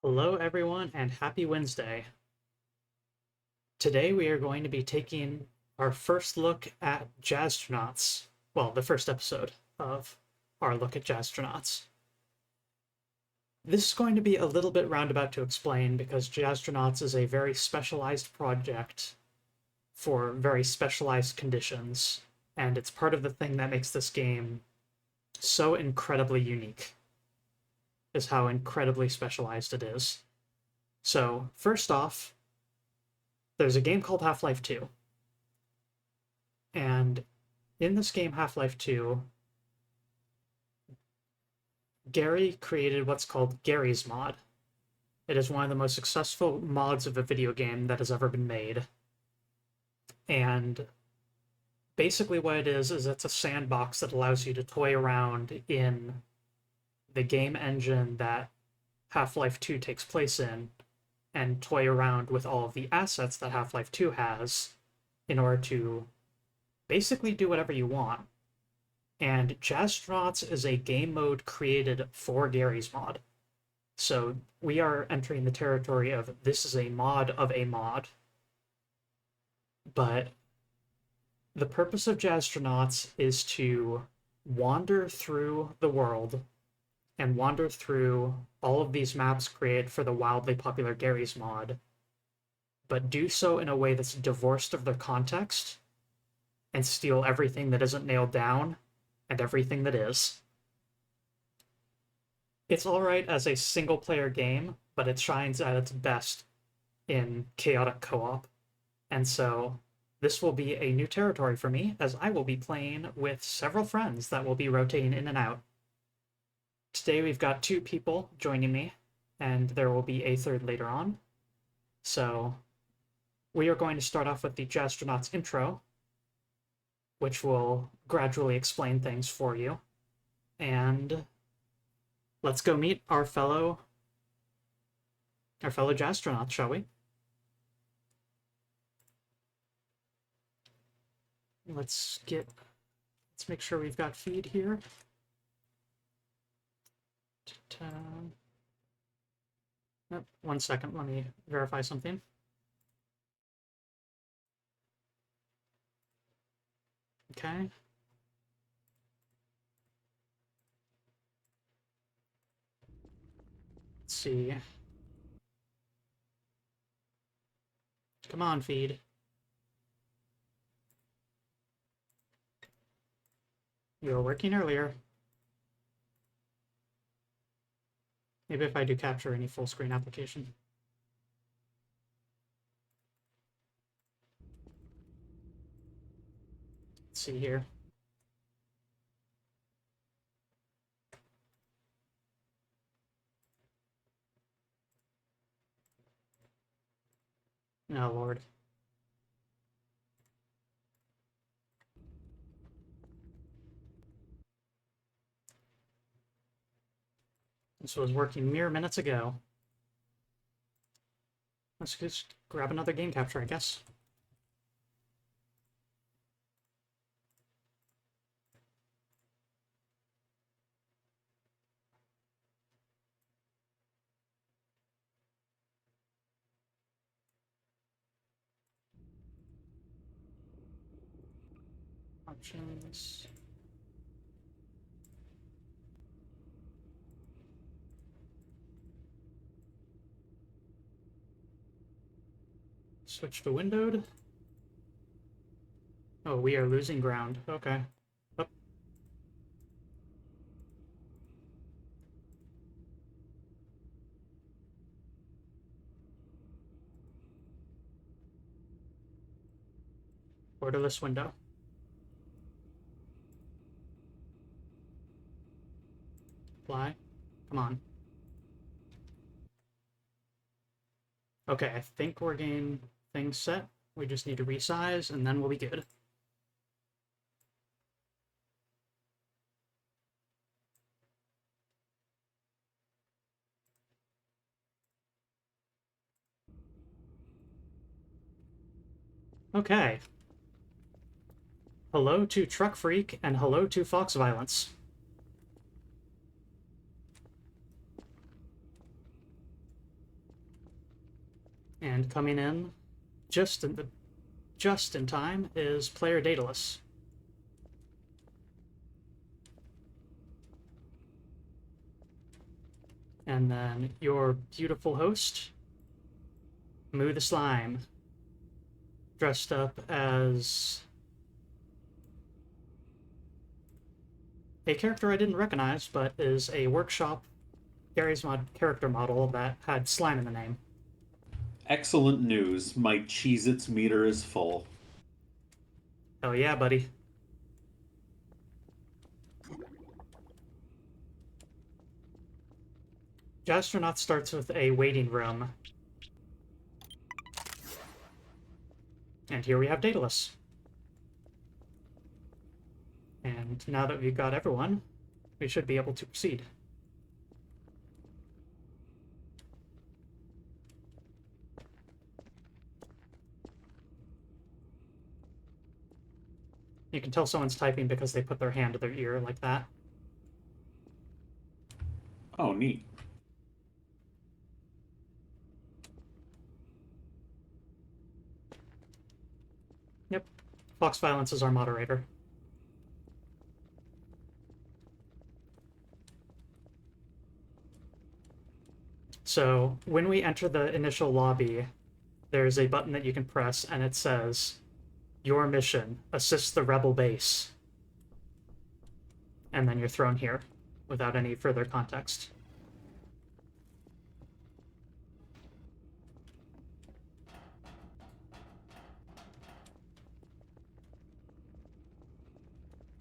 Hello, everyone, and happy Wednesday. Today we are going to be taking our first look at Jazztronauts. Well, the first episode of our look at Jazztronauts. This is going to be a little bit roundabout to explain because Jazztronauts is a very specialized project for very specialized conditions, and it's part of the thing that makes this game so incredibly unique, is how incredibly specialized it is. So, first off, there's a game called Half-Life 2. And in this game, Half-Life 2, Gary created what's called Gary's Mod. It is one of the most successful mods of a video game that has ever been made. And basically what it is it's a sandbox that allows you to toy around in the game engine that Half-Life 2 takes place and toy around with all of the assets that Half-Life 2 has in order to basically do whatever you want. And Jazztronauts is a game mode created for Gary's mod. So we are entering the territory of this is a mod of a mod. But the purpose of Jazztronauts is to wander through the world and wander through all of these maps created for the wildly popular Gary's mod, but do so in a way that's divorced of their context and steal everything that isn't nailed down and everything that is. It's alright as a single-player game, but it shines at its best in chaotic co-op, and so this will be a new territory for me, as I will be playing with several friends that will be rotating in and out. Today we've got 2 people joining me, and there will be a third later on. So we are going to start off with the Jazztronauts intro, which will gradually explain things for you. And let's go meet our fellow Jazztronauts, shall we? Let's make sure we've got feed here. Nope, 1 second, let me verify something. Okay. Let's see. Come on, feed. You were working earlier. Maybe if I do capture any full screen application. Let's see here. Oh, Lord. This was working mere minutes ago. Let's just grab another game capture, I guess. Options. Switch to windowed. Oh, we are losing ground. Okay. Oh. Borderless window. Fly. Come on. Okay, I think we're getting things set. We just need to resize, and then we'll be good. Okay. Hello to Truck Freak, and hello to Fox Violence. And coming in just in time is player Daedalus. And then your beautiful host, Moo the Slime, dressed up as a character I didn't recognize, but is a workshop Gary's Mod character model that had slime in the name. Excellent news. My Cheez-Its meter is full. Oh yeah, buddy. Jazztronauts starts with a waiting room. And here we have Daedalus. And now that we've got everyone, we should be able to proceed. You can tell someone's typing because they put their hand to their ear like that. Oh, neat. Yep. Fox Violence is our moderator. So when we enter the initial lobby, there's a button that you can press and it says, "Your mission, assist the rebel base." And then you're thrown here without any further context.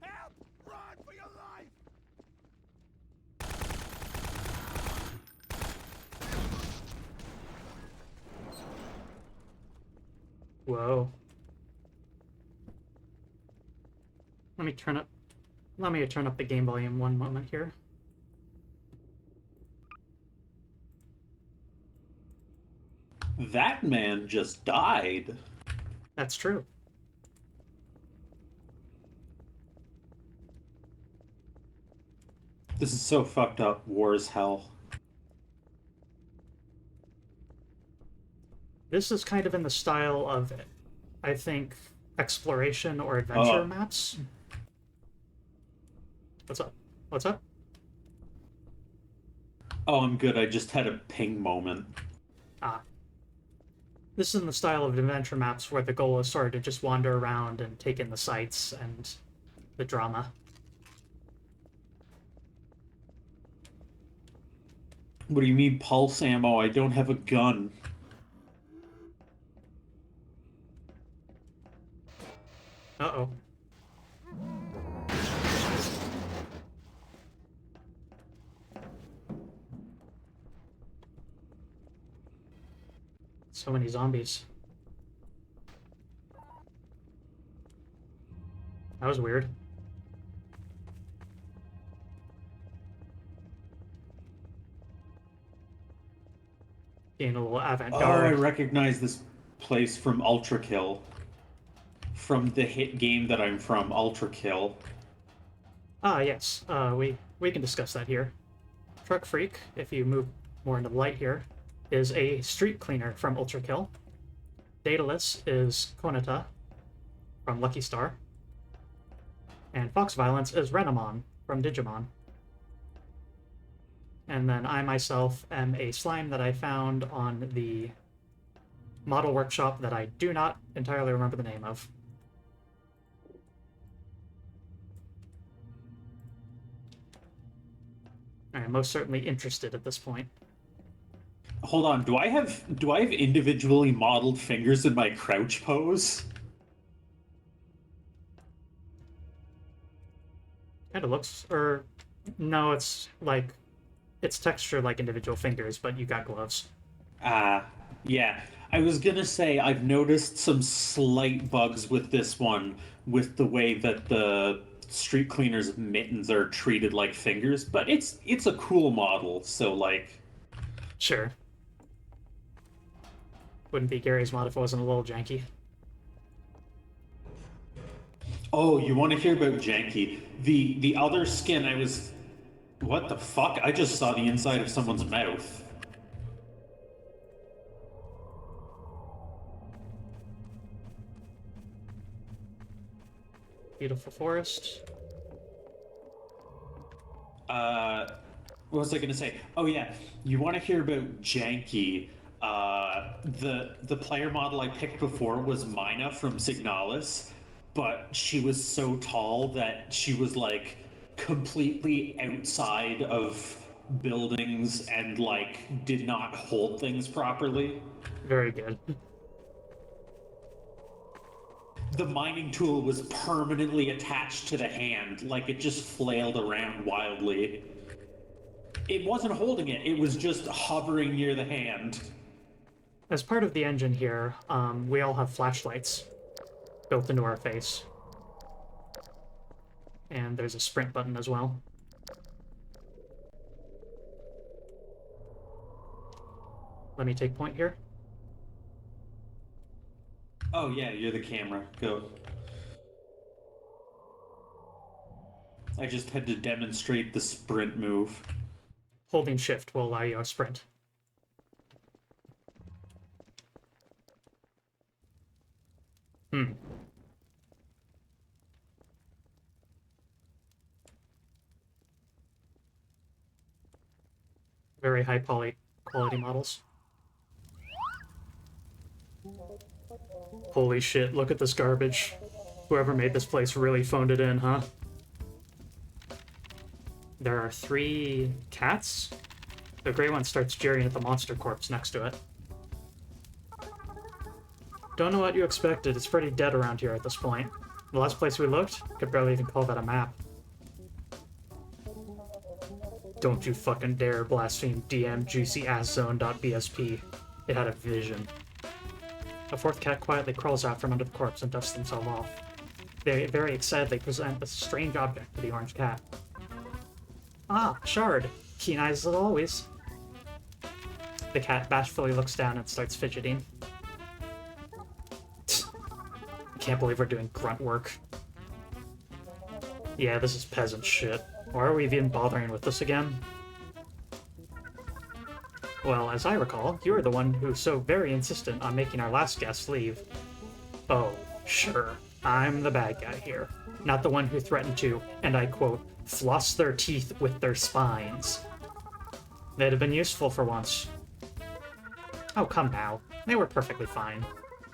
Help! Run for your life! Whoa. Let me turn up the game volume one moment here. That man just died. That's true. This is so fucked up. War is hell. This is kind of in the style of, I think, exploration or adventure maps. What's up? What's up? Oh, I'm good. I just had a ping moment. Ah. This is in the style of adventure maps where the goal is sort of to just wander around and take in the sights and the drama. What do you mean, pulse ammo? I don't have a gun. Uh-oh. So many zombies. That was weird. Being a little Oh, I avant-garde. recognize this place from Ultra Kill. From the hit game that I'm from, Ultra Kill. Ah, yes. We can discuss that here. Truck Freak, if you move more into the light here, is a street cleaner from Ultra Kill. Daedalus is Konata from Lucky Star. And Fox Violence is Renamon from Digimon. And then I myself am a slime that I found on the model workshop that I do not entirely remember the name of. I am most certainly interested at this point. Hold on, do I have individually modeled fingers in my crouch pose? Kind of looks, or no, it's like, it's texture like individual fingers, but you got gloves. Yeah. I was gonna say I've noticed some slight bugs with this one, with the way that the street cleaner's mittens are treated like fingers, but it's a cool model, so like, Sure. Wouldn't be Gary's mod if it wasn't a little janky. oh, you want to hear about janky? The other skin I was, what the fuck? I just saw the inside of someone's mouth. Beautiful forest. What was I gonna say? Oh yeah, you want to hear about Janky? The player model I picked before was Mina from Signalis, but she was so tall that she was like completely outside of buildings and like did not hold things properly. Very good. The mining tool was permanently attached to the hand, like it just flailed around wildly. It wasn't holding it, it was just hovering near the hand. As part of the engine here, we all have flashlights built into our face. And there's a sprint button as well. Let me take point here. Oh yeah, you're the camera. Go. I just had to demonstrate the sprint move. Holding shift will allow you a sprint. Hmm. Very high quality models. Holy shit, look at this garbage. Whoever made this place really phoned it in, huh? There are 3 cats. The gray one starts jeering at the monster corpse next to it. Don't know what you expected, it's pretty dead around here at this point. The last place we looked, could barely even call that a map. Don't you fucking dare blaspheme DM juicyasszone.bsp. It had a vision. A 4th cat quietly crawls out from under the corpse and dusts themselves off. They very excitedly present a strange object to the orange cat. Ah, Shard. Keen eyes as always. The cat bashfully looks down and starts fidgeting. I can't believe we're doing grunt work. Yeah, this is peasant shit. Why are we even bothering with this again? Well, as I recall, you were the one who was so very insistent on making our last guest leave. Oh, sure. I'm the bad guy here. Not the one who threatened to, and I quote, floss their teeth with their spines. They'd have been useful for once. Oh, come now. They were perfectly fine.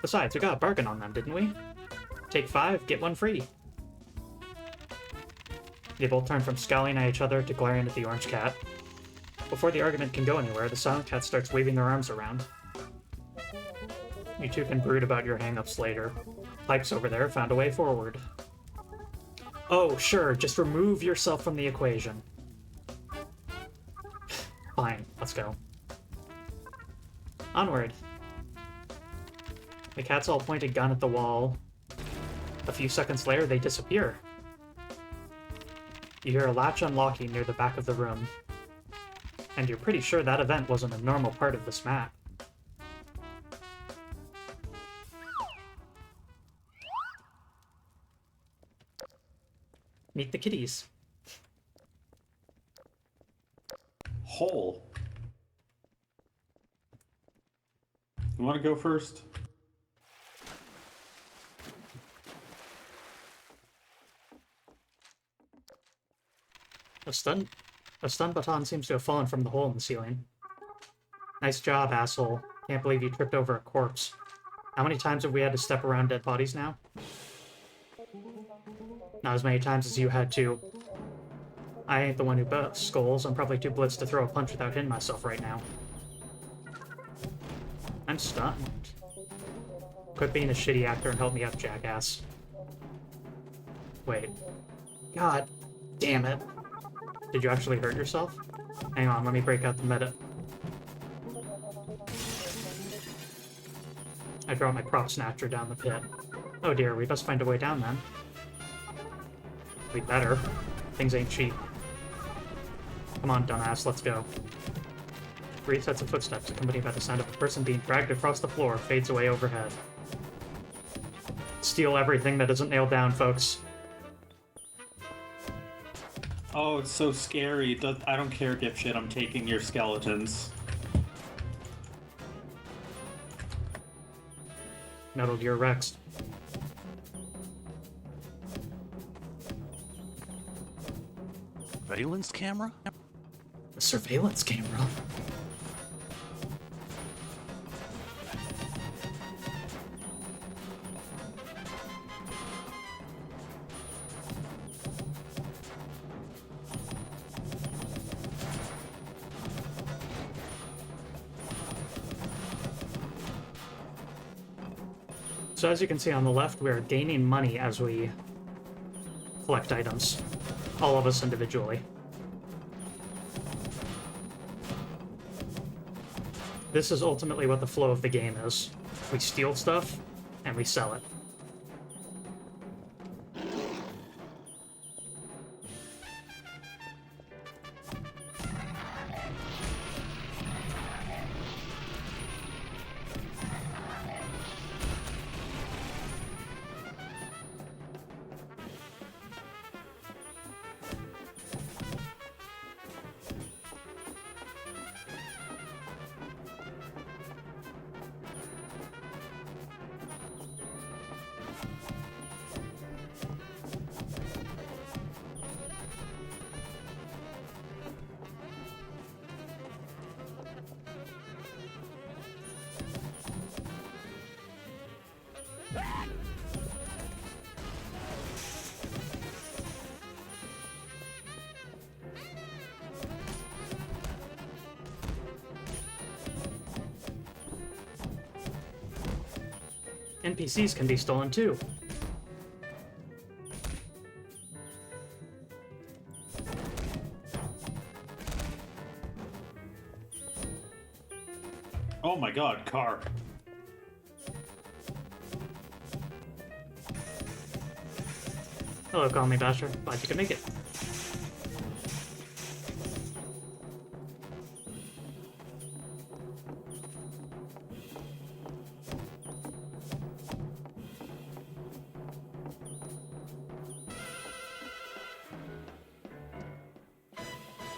Besides, we got a bargain on them, didn't we? Take 5, get 1 free. They both turn from scowling at each other to glaring at the orange cat. Before the argument can go anywhere, the silent cat starts waving their arms around. You two can brood about your hang-ups later. Pipes over there found a way forward. Oh, sure, just remove yourself from the equation. Fine, let's go. Onward. The cats all point a gun at the wall. A few seconds later, they disappear. You hear a latch unlocking near the back of the room. And you're pretty sure that event wasn't a normal part of this map. Meet the kitties. Hole. You want to go first? A stun baton seems to have fallen from the hole in the ceiling. Nice job, asshole. Can't believe you tripped over a corpse. How many times have we had to step around dead bodies now? Not as many times as you had to. I ain't the one who busts skulls. I'm probably too blitzed to throw a punch without hitting myself right now. I'm stunned. Quit being a shitty actor and help me up, jackass. Wait. God damn it. Did you actually hurt yourself? Hang on, let me break out the meta. I dropped my prop snatcher down the pit. Oh dear, we best find a way down then. We better. Things ain't cheap. Come on, dumbass, let's go. 3 sets of footsteps, accompanied by the sound of a person being dragged across the floor, fades away overhead. Steal everything that isn't nailed down, folks. Oh, it's so scary. I don't care, dipshit. I'm taking your skeletons. Metal Gear Rex. surveillance camera? The surveillance camera? So as you can see on the left, we are gaining money as we collect items. All of us individually. This is ultimately what the flow of the game is. We steal stuff, and we sell it. NPCs can be stolen too. Oh my god, car. Hello, Call Me Basher. Glad you could make it.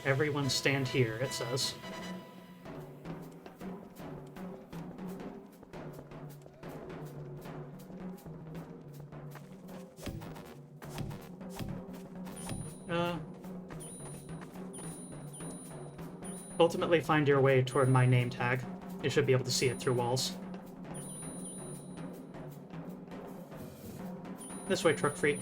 Everyone stand here, it says. Ultimately find your way toward my name tag. You should be able to see it through walls. This way, truck freak.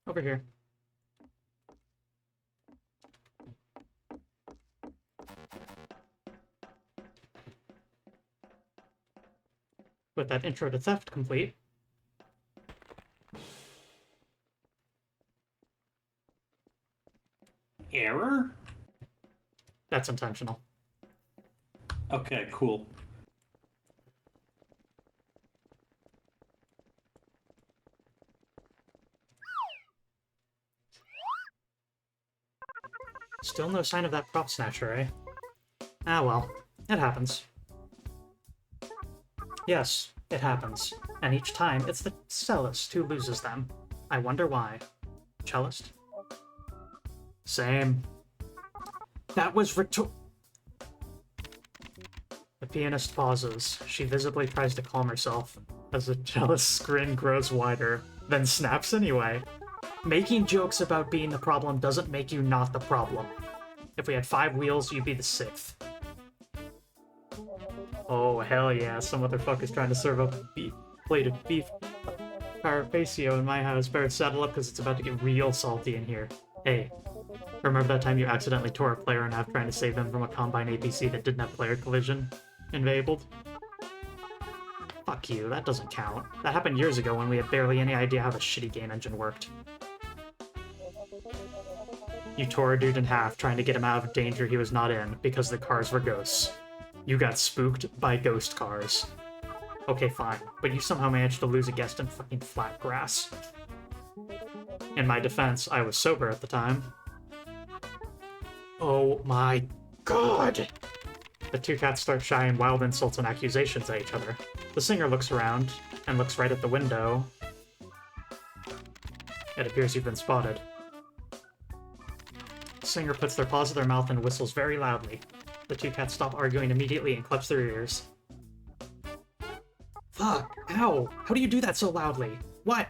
Over here. With that intro to theft complete. Error? That's intentional. Okay, cool. Still no sign of that prop snatcher, eh? Ah well, it happens. Yes, it happens. And each time, it's the cellist who loses them. I wonder why. Cellist? Same. That was The pianist pauses. She visibly tries to calm herself as the cellist's grin grows wider, then snaps anyway. Making jokes about being the problem doesn't make you not the problem. If we had 5 wheels, you'd be the 6th. Oh, hell yeah, some motherfucker's trying to serve up a plate of beef Carpaccio in my house. Better settle up because it's about to get real salty in here. Hey, remember that time you accidentally tore a player in half trying to save them from a Combine APC that didn't have player collision enabled? Fuck you, that doesn't count. That happened years ago when we had barely any idea how the shitty game engine worked. You tore a dude in half trying to get him out of danger he was not in because the cars were ghosts. You got spooked by ghost cars. Okay, fine, but you somehow managed to lose a guest in fucking flat grass. In my defense, I was sober at the time. Oh my god! The two cats start shying wild insults and accusations at each other. The singer looks around, and looks right at the window. It appears you've been spotted. The singer puts their paws to their mouth and whistles very loudly. The two cats stop arguing immediately and clutch their ears. Fuck! Ow! How do you do that so loudly? What?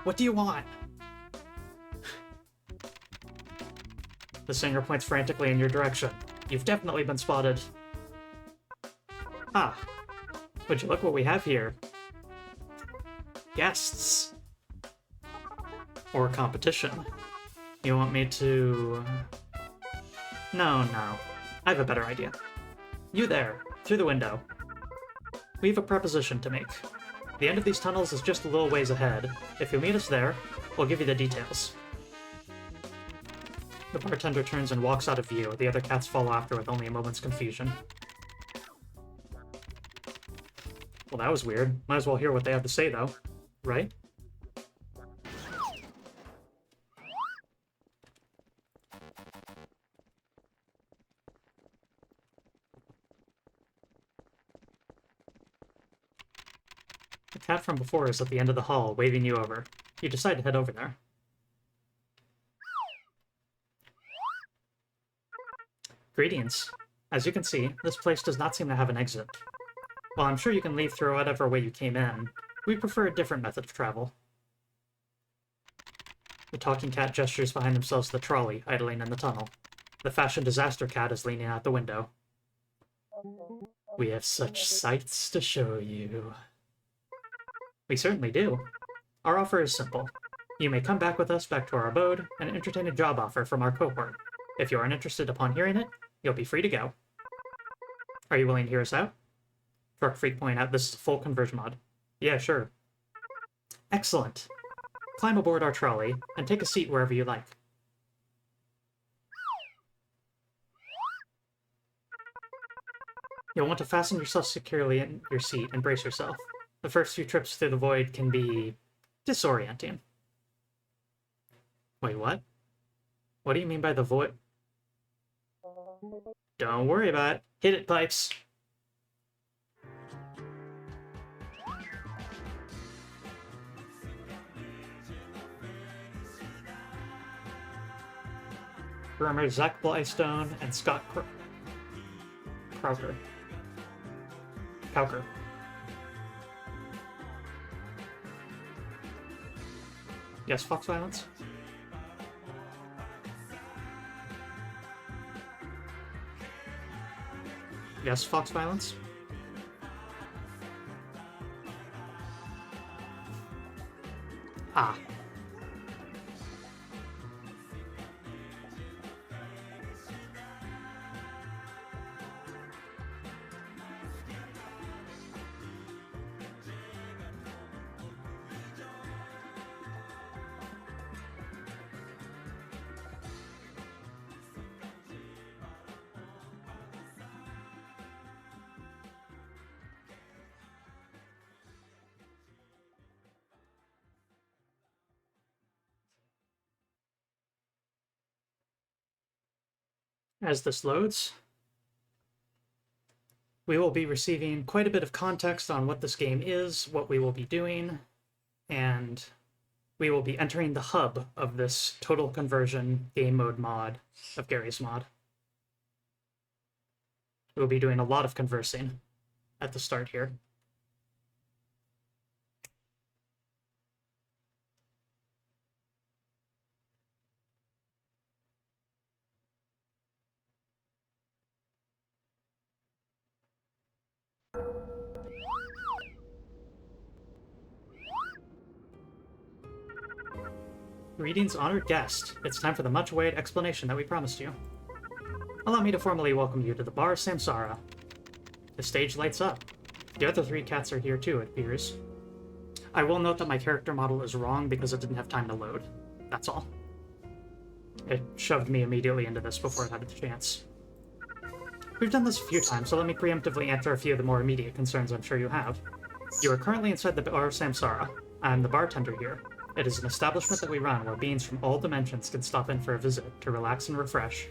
What do you want? The singer points frantically in your direction. You've definitely been spotted. Ah. Would you look what we have here? Guests. Or competition. You want me to... No. I have a better idea. You there, through the window. We have a proposition to make. The end of these tunnels is just a little ways ahead. If you'll meet us there, we'll give you the details. The bartender turns and walks out of view. The other cats follow after with only a moment's confusion. Well, that was weird. Might as well hear what they have to say, though. Right? The cat from before is at the end of the hall, waving you over. You decide to head over there. Greetings. As you can see, this place does not seem to have an exit. While I'm sure you can leave through whatever way you came in, we prefer a different method of travel. The talking cat gestures behind themselves to the trolley, idling in the tunnel. The fashion disaster cat is leaning out the window. We have such sights to show you. We certainly do. Our offer is simple. You may come back with us back to our abode and entertain a job offer from our cohort. If you aren't interested upon hearing it, you'll be free to go. Are you willing to hear us out? Truck Freak pointed out this is a full conversion mod. Yeah, sure. Excellent. Climb aboard our trolley and take a seat wherever you like. You'll want to fasten yourself securely in your seat and brace yourself. The first few trips through the void can be disorienting. Wait, what? What do you mean by the void? Don't worry about it. Hit it, Pipes. Drummer Zach Blystone and Scott Cowker. Yes, Fox Violence? Yes, Fox Violence? Ah. As this loads, we will be receiving quite a bit of context on what this game is, what we will be doing, and we will be entering the hub of this total conversion game mode mod of Gary's mod. We'll be doing a lot of conversing at the start here. Greetings, honored guest. It's time for the much-awaited explanation that we promised you. Allow me to formally welcome you to the bar Samsara. The stage lights up. The other three cats are here too, it appears. I will note that my character model is wrong because it didn't have time to load. That's all. It shoved me immediately into this before it had a chance. We've done this a few times, so let me preemptively answer a few of the more immediate concerns I'm sure you have. You are currently inside the bar Samsara. I'm the bartender here. It is an establishment that we run where beings from all dimensions can stop in for a visit to relax and refresh.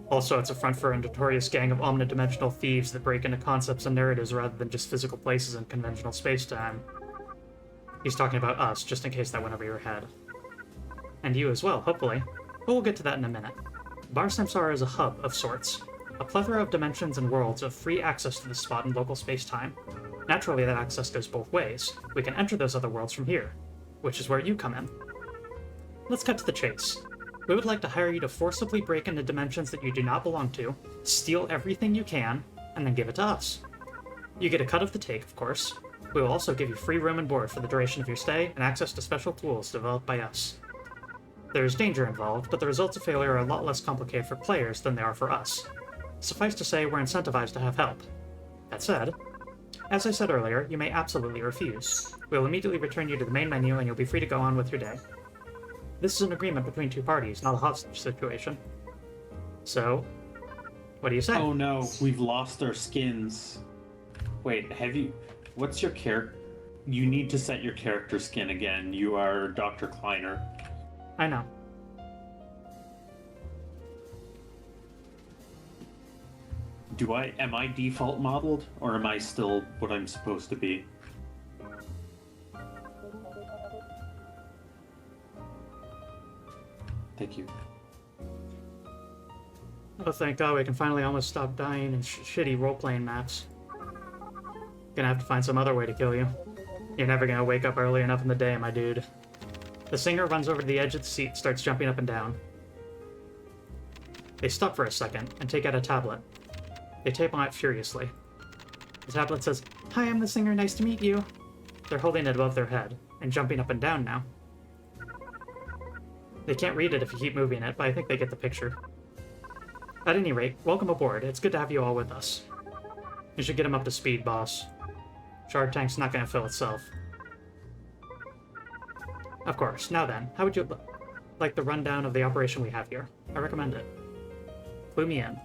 Also, it's a front for a notorious gang of omnidimensional thieves that break into concepts and narratives rather than just physical places in conventional space-time. He's talking about us, just in case that went over your head. And you as well, hopefully. But we'll get to that in a minute. Bar Samsara is a hub of sorts. A plethora of dimensions and worlds have free access to this spot in local space-time. Naturally, that access goes both ways. We can enter those other worlds from here, which is where you come in. Let's cut to the chase. We would like to hire you to forcibly break into dimensions that you do not belong to, steal everything you can, and then give it to us. You get a cut of the take, of course. We will also give you free room and board for the duration of your stay and access to special tools developed by us. There is danger involved, but the results of failure are a lot less complicated for players than they are for us. Suffice to say, we're incentivized to have help. That said, as I said earlier, you may absolutely refuse. We'll immediately return you to the main menu and you'll be free to go on with your day. This is an agreement between two parties, not a hostage situation. So, what do you say? Oh no, we've lost our skins. Wait, have you... What's your character? You need to set your character skin again. You are Dr. Kleiner. I know. Am I default modeled, or am I still what I'm supposed to be? Thank you. Oh, thank God, we can finally almost stop dying in shitty role-playing maps. Gonna have to find some other way to kill you. You're never gonna wake up early enough in the day, my dude. The singer runs over to the edge of the seat, starts jumping up and down. They stop for a second and take out a tablet. They tape on it furiously. The tablet says, "Hi, I'm the singer, nice to meet you." They're holding it above their head, and jumping up and down now. They can't read it if you keep moving it, but I think they get the picture. At any rate, welcome aboard. It's good to have you all with us. You should get him up to speed, boss. Shard tank's not gonna fill itself. Of course. Now then, how would you like the rundown of the operation we have here? I recommend it. Clue me in.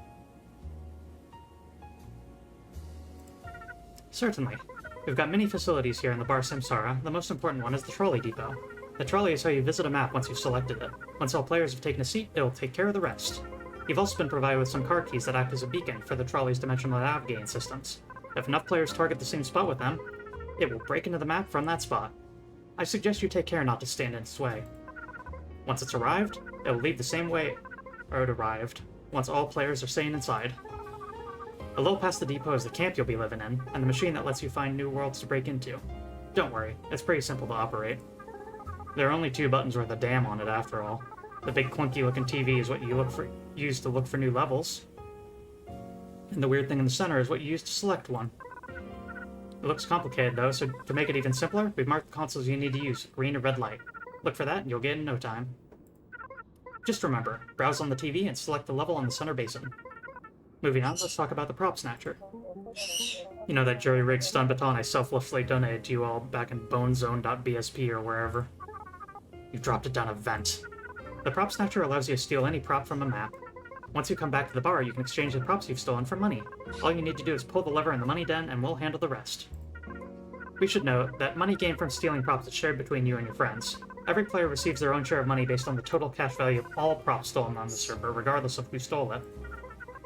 Certainly. We've got many facilities here in the Bar Samsara. The most important one is the trolley depot. The trolley is how you visit a map once you've selected it. Once all players have taken a seat, it'll take care of the rest. You've also been provided with some card keys that act as a beacon for the trolley's dimensional navigating systems. If enough players target the same spot with them, it will break into the map from that spot. I suggest you take care not to stand in its way. Once it's arrived, it will leave the same way it arrived, once all players are staying inside. A little past the depot is the camp you'll be living in, and the machine that lets you find new worlds to break into. Don't worry, it's pretty simple to operate. There are only 2 buttons worth of damn on it after all. The big clunky-looking TV is what you use to look for new levels. And the weird thing in the center is what you use to select one. It looks complicated though, so to make it even simpler, we've marked the consoles you need to use, green or red light. Look for that and you'll get it in no time. Just remember, browse on the TV and select the level on the center basin. Moving on, let's talk about the prop snatcher. You know that jury-rigged stun baton I selflessly donated to you all back in bonezone.bsp or wherever? You dropped it down a vent. The prop snatcher allows you to steal any prop from a map. Once you come back to the bar, you can exchange the props you've stolen for money. All you need to do is pull the lever in the money den and we'll handle the rest. We should note that money gained from stealing props is shared between you and your friends. Every player receives their own share of money based on the total cash value of all props stolen on the server, regardless of who stole it.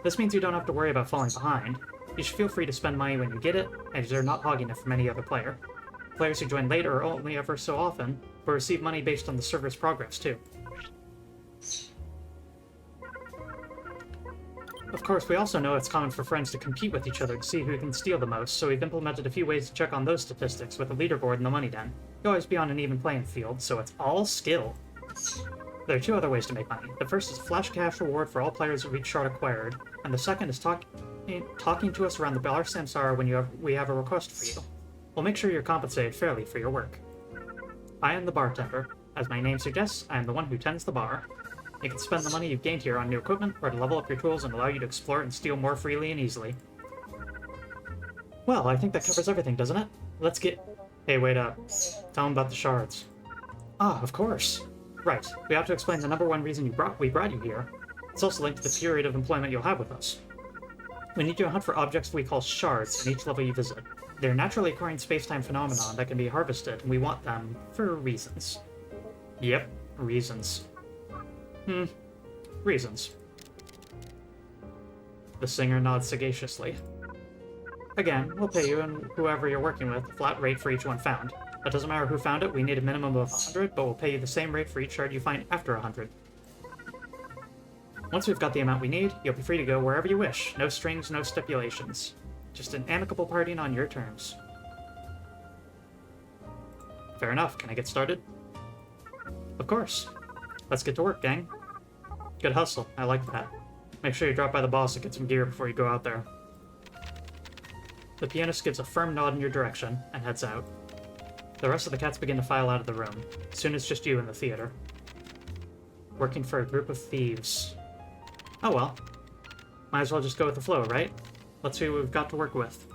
This means you don't have to worry about falling behind. You should feel free to spend money when you get it, as you're not hogging it from any other player. Players who join later or only ever so often will receive money based on the server's progress, too. Of course, we also know it's common for friends to compete with each other to see who can steal the most, so we've implemented a few ways to check on those statistics with a leaderboard in the money den. You'll always be on an even playing field, so it's all skill. There are 2 other ways to make money. The first is a flash cash reward for all players of each shard acquired, and the second is talking to us around the Bar Samsara when we have a request for you. We'll make sure you're compensated fairly for your work. I am the bartender. As my name suggests, I am the one who tends the bar. You can spend the money you've gained here on new equipment, or to level up your tools and allow you to explore and steal more freely and easily. Well, I think that covers everything, doesn't it? Let's get... Hey, wait up. Tell them about the shards. Ah, of course. Right, we have to explain the #1 reason we brought you here. It's also linked to the period of employment you'll have with us. We need you to hunt for objects we call shards in each level you visit. They're naturally occurring space-time phenomenon that can be harvested, and we want them for reasons. Yep, reasons. Reasons. The singer nods sagaciously. Again, we'll pay you and whoever you're working with a flat rate for each one found. It doesn't matter who found it, we need a minimum of 100, but we'll pay you the same rate for each shard you find after 100. Once we've got the amount we need, you'll be free to go wherever you wish. No strings, no stipulations. Just an amicable partying on your terms. Fair enough. Can I get started? Of course. Let's get to work, gang. Good hustle. I like that. Make sure you drop by the boss and get some gear before you go out there. The pianist gives a firm nod in your direction and heads out. The rest of the cats begin to file out of the room. Soon it's just you in the theater. Working for a group of thieves. Oh well. Might as well just go with the flow, right? Let's see what we've got to work with.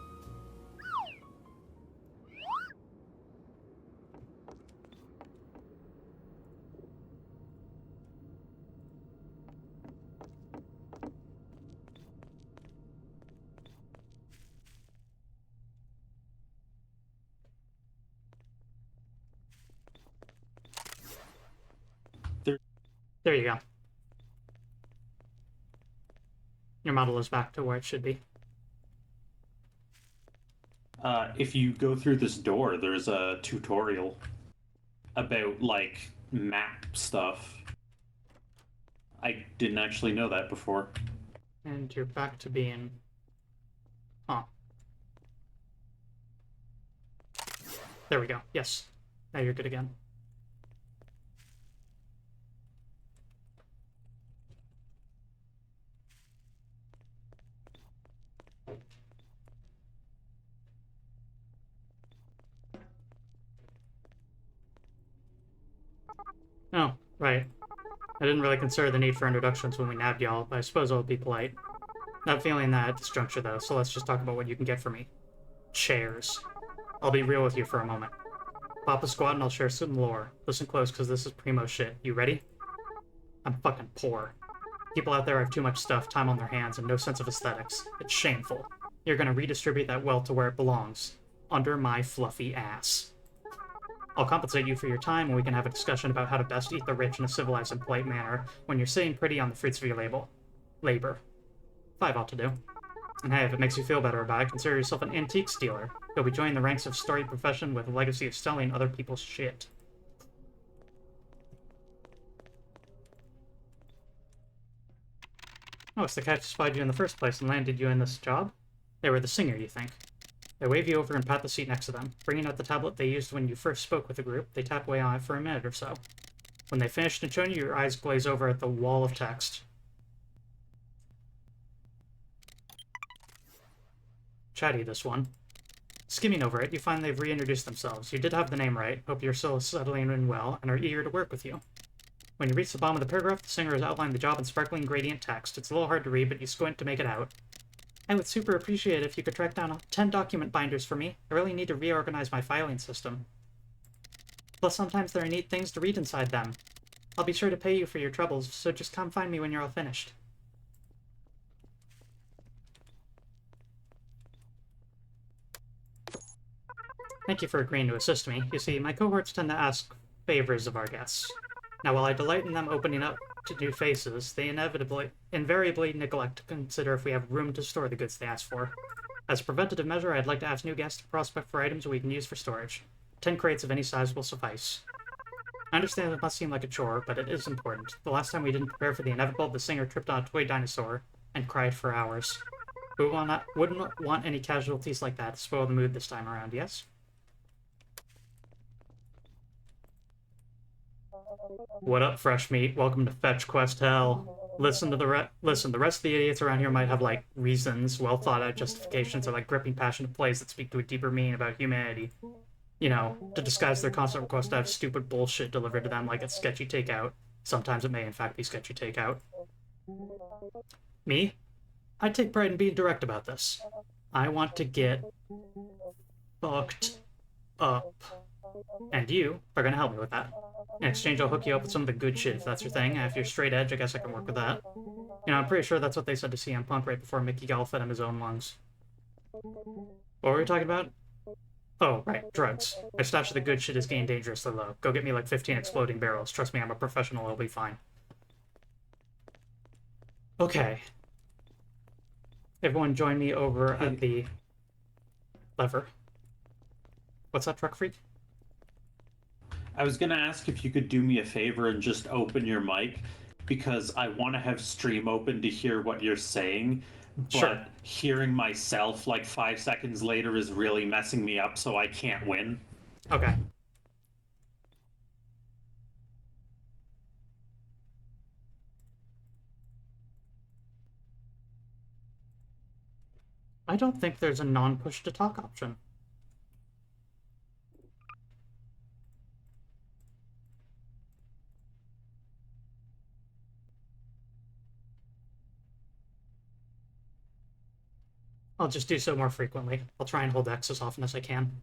There you go. Your model is back to where it should be. If you go through this door, there's a tutorial about, like, map stuff. I didn't actually know that before. And you're back to being... Huh. There we go. Yes. Now you're good again. Oh, right. I didn't really consider the need for introductions when we nabbed y'all, but I suppose I'll be polite. Not feeling that at this juncture, though, so let's just talk about what you can get for me. Chairs. I'll be real with you for a moment. Pop a squat and I'll share some lore. Listen close, because this is primo shit. You ready? I'm fucking poor. People out there have too much stuff, time on their hands, and no sense of aesthetics. It's shameful. You're gonna redistribute that wealth to where it belongs. Under my fluffy ass. I'll compensate you for your time, and we can have a discussion about how to best eat the rich in a civilized and polite manner when you're sitting pretty on the fruits of your labor. 5 ought to do. And hey, if it makes you feel better about it, consider yourself an antique stealer. You'll be joining the ranks of storied profession with a legacy of selling other people's shit. Oh, it's the cats who spied you in the first place and landed you in this job? They were the singer, you think? They wave you over and pat the seat next to them. Bringing out the tablet they used when you first spoke with the group, they tap away on it for a minute or so. When they finished and shown you, your eyes glaze over at the wall of text. Chatty, this one. Skimming over it, you find they've reintroduced themselves. You did have the name right. Hope you're still settling in well and are eager to work with you. When you reach the bottom of the paragraph, the singer has outlined the job in sparkling gradient text. It's a little hard to read, but you squint to make it out. I would super appreciate it if you could track down 10 document binders for me. I really need to reorganize my filing system. Plus, sometimes there are neat things to read inside them. I'll be sure to pay you for your troubles, so just come find me when you're all finished. Thank you for agreeing to assist me. You see, my cohorts tend to ask favors of our guests. Now, while I delight in them opening up to new faces, they invariably neglect to consider if we have room to store the goods they ask for. As a preventative measure, I'd like to ask new guests to prospect for items we can use for storage. 10 crates of any size will suffice. I understand it must seem like a chore, but it is important. The last time we didn't prepare for the inevitable, the singer tripped on a toy dinosaur and cried for hours. We wouldn't want any casualties like that to spoil the mood this time around, yes? What up, fresh meat? Welcome to Fetch Quest Hell. Listen, the rest of the idiots around here might have, like, reasons, well-thought-out justifications, or, like, gripping, passionate plays that speak to a deeper meaning about humanity. You know, to disguise their constant request to have stupid bullshit delivered to them like it's sketchy takeout. Sometimes it may, in fact, be sketchy takeout. Me? I take pride in being direct about this. I want to get fucked up. And you are gonna help me with that. In exchange, I'll hook you up with some of the good shit if that's your thing. And if you're straight edge, I guess I can work with that. You know, I'm pretty sure that's what they said to CM Punk right before Mickey Gall fed him his own lungs. What were we talking about? Oh, right, drugs. My stash of the good shit is getting dangerously low. Go get me like 15 exploding barrels. Trust me, I'm a professional, I'll be fine. Okay. Everyone join me over at the lever. What's that, Truck Freak? I was gonna ask if you could do me a favor and just open your mic, because I want to have stream open to hear what you're saying, Sure. but hearing myself like 5 seconds later is really messing me up, so I can't win. Okay. I don't think there's a non-push to talk option. I'll just do so more frequently. I'll try and hold X as often as I can.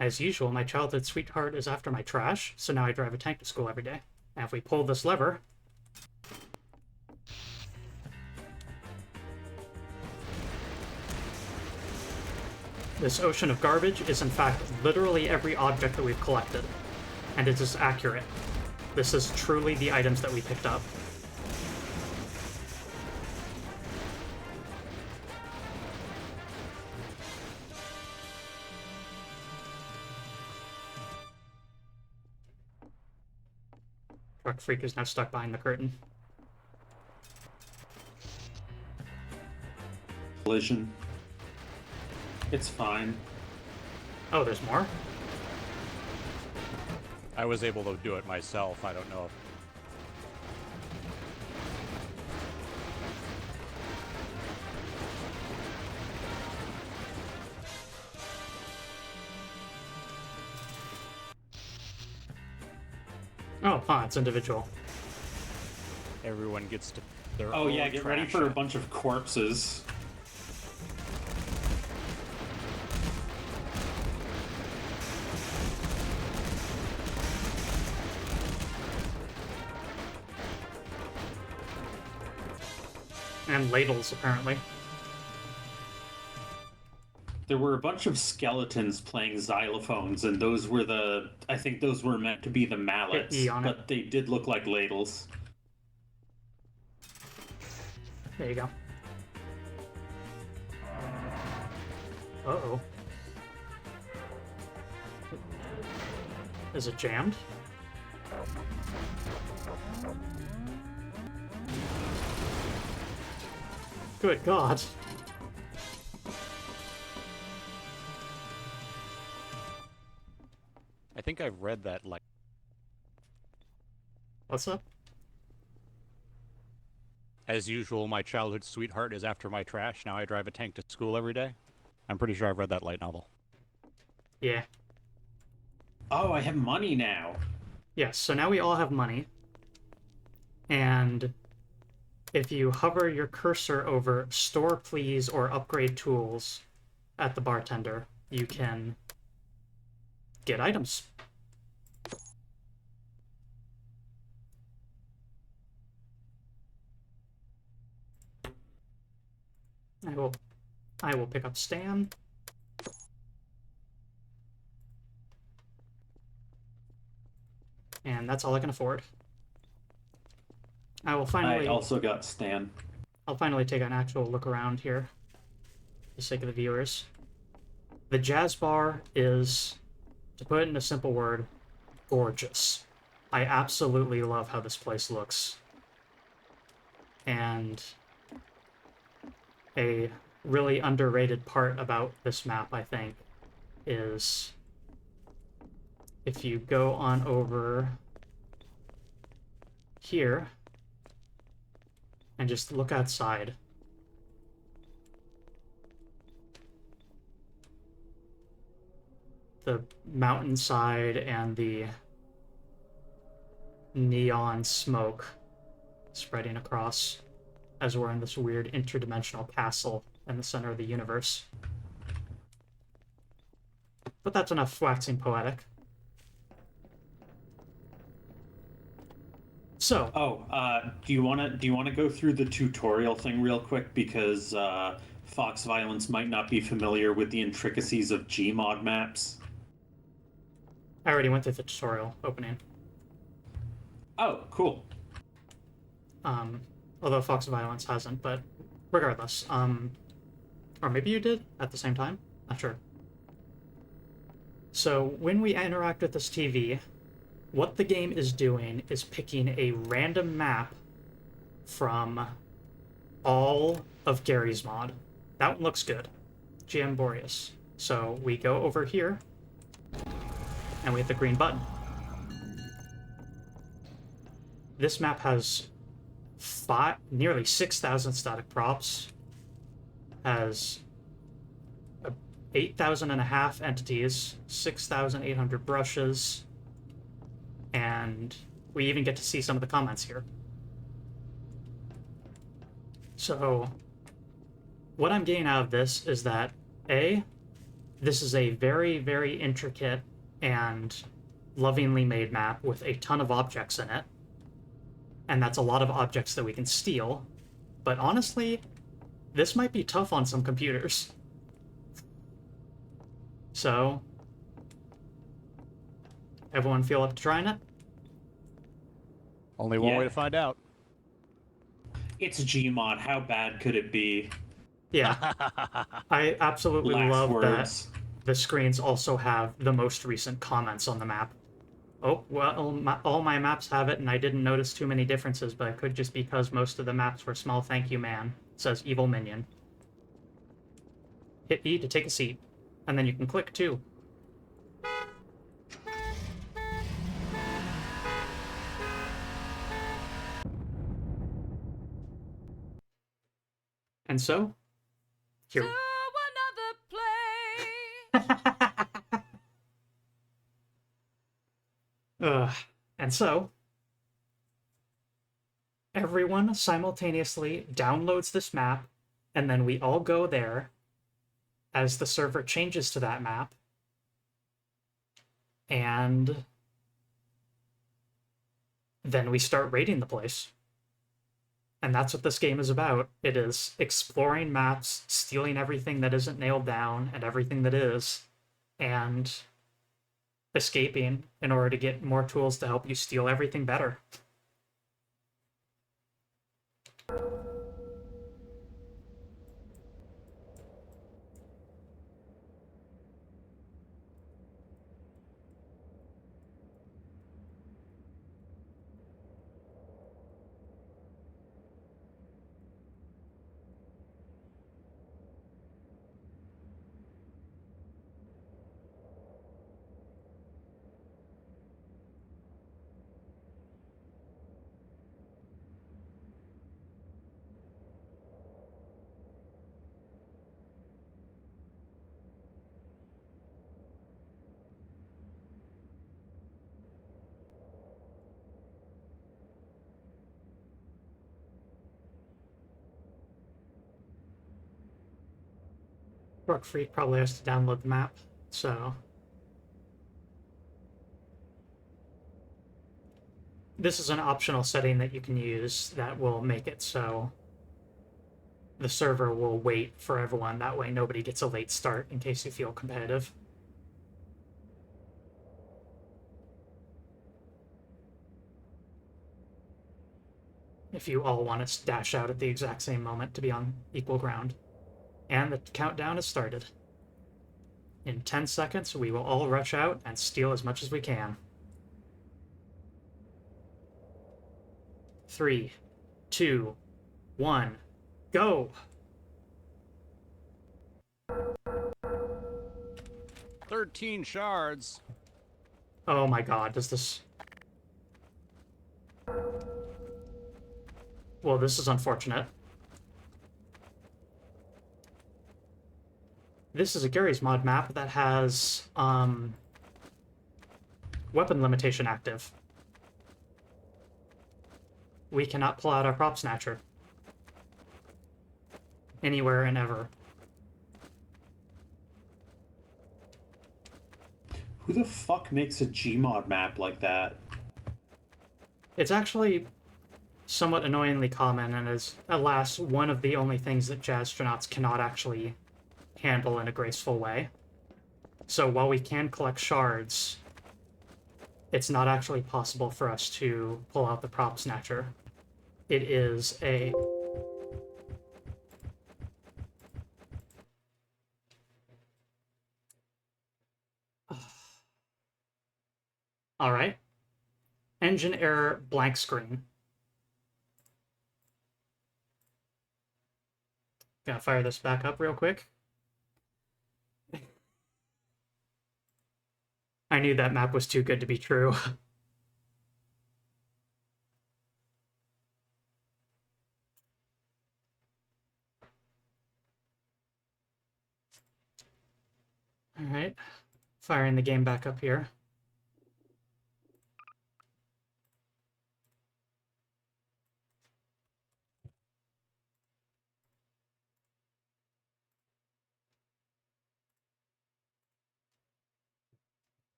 As usual, my childhood sweetheart is after my trash, so now I drive a tank to school every day. And if we pull this lever, this ocean of garbage is in fact literally every object that we've collected. And it is accurate. This is truly the items that we picked up. Truck Freak is now stuck behind the curtain. Collision. It's fine. Oh, there's more? I was able to do it myself. I don't know if... Oh, huh, it's individual. everyone gets to their Oh own yeah, get ready trash for a heap. bunch of corpses. And ladles, apparently. There were a bunch of skeletons playing xylophones, and those were I think those were meant to be the mallets, Hit E on it. but they did look like ladles. There you go. Uh-oh. Is it jammed? Good God. I think I've read that, like... What's up? As usual, my childhood sweetheart is after my trash. Now I drive a tank to school every day. I'm pretty sure I've read that light novel. Yeah. Oh, I have money now. Yes, so now we all have money. And if you hover your cursor over Store Please or Upgrade Tools at the bartender, you can get items. I will pick up Stan. And that's all I can afford. I will finally I also got Stan. I'll finally take an actual look around here for the sake of the viewers. The Jazz Bar is, to put it in a simple word, gorgeous. I absolutely love how this place looks. And a really underrated part about this map, I think, is if you go on over here and just look outside. The mountainside and the neon smoke spreading across as we're in this weird interdimensional castle in the center of the universe. But that's enough waxing poetic. So, Do you wanna go through the tutorial thing real quick, because Fox Violence might not be familiar with the intricacies of Gmod maps. I already went through the tutorial opening. Oh, cool. Although Fox Violence hasn't, but regardless. Or maybe you did at the same time? Not sure. So when we interact with this TV, what the game is doing is picking a random map from all of Gary's mod. That one looks good. GM Boreas. So we go over here, and we hit the green button. This map has nearly 6,000 static props, has 8,000 and a half entities, 6,800 brushes, and we even get to see some of the comments here. So what I'm getting out of this is that, A, this is a very, very intricate and lovingly made map with a ton of objects in it, and that's a lot of objects that we can steal, but honestly, this might be tough on some computers. So, everyone feel up to trying it? Only one Yeah. way to find out. It's Gmod. How bad could it be? Yeah, I absolutely Last love words. that the screens also have the most recent comments on the map. Oh, well, all my maps have it, and I didn't notice too many differences, but it could just be because most of the maps were small thank you man. It says evil minion. Hit E to take a seat, and then you can click too. And so, here. To another place. And so, everyone simultaneously downloads this map, and then we all go there as the server changes to that map, and then we start raiding the place. And that's what this game is about. It is exploring maps, stealing everything that isn't nailed down and everything that is, and escaping in order to get more tools to help you steal everything better. Rock Freak probably has to download the map, so this is an optional setting that you can use that will make it so the server will wait for everyone. That way nobody gets a late start in case you feel competitive. If you all want to dash out at the exact same moment to be on equal ground. And the countdown has started. In 10 seconds, we will all rush out and steal as much as we can. 3, 2, 1, go! 13 shards. Oh my god, does this... Well, this is unfortunate. This is a Gary's Mod map that has, weapon limitation active. We cannot pull out our prop snatcher. Anywhere and ever. Who the fuck makes a Gmod map like that? It's actually somewhat annoyingly common and is, alas, one of the only things that Jazztronauts cannot actually handle in a graceful way. So while we can collect shards, it's not actually possible for us to pull out the prop snatcher. It is a... All right. Engine error, blank screen. Gotta fire this back up real quick. I knew that map was too good to be true. All right. Firing the game back up here.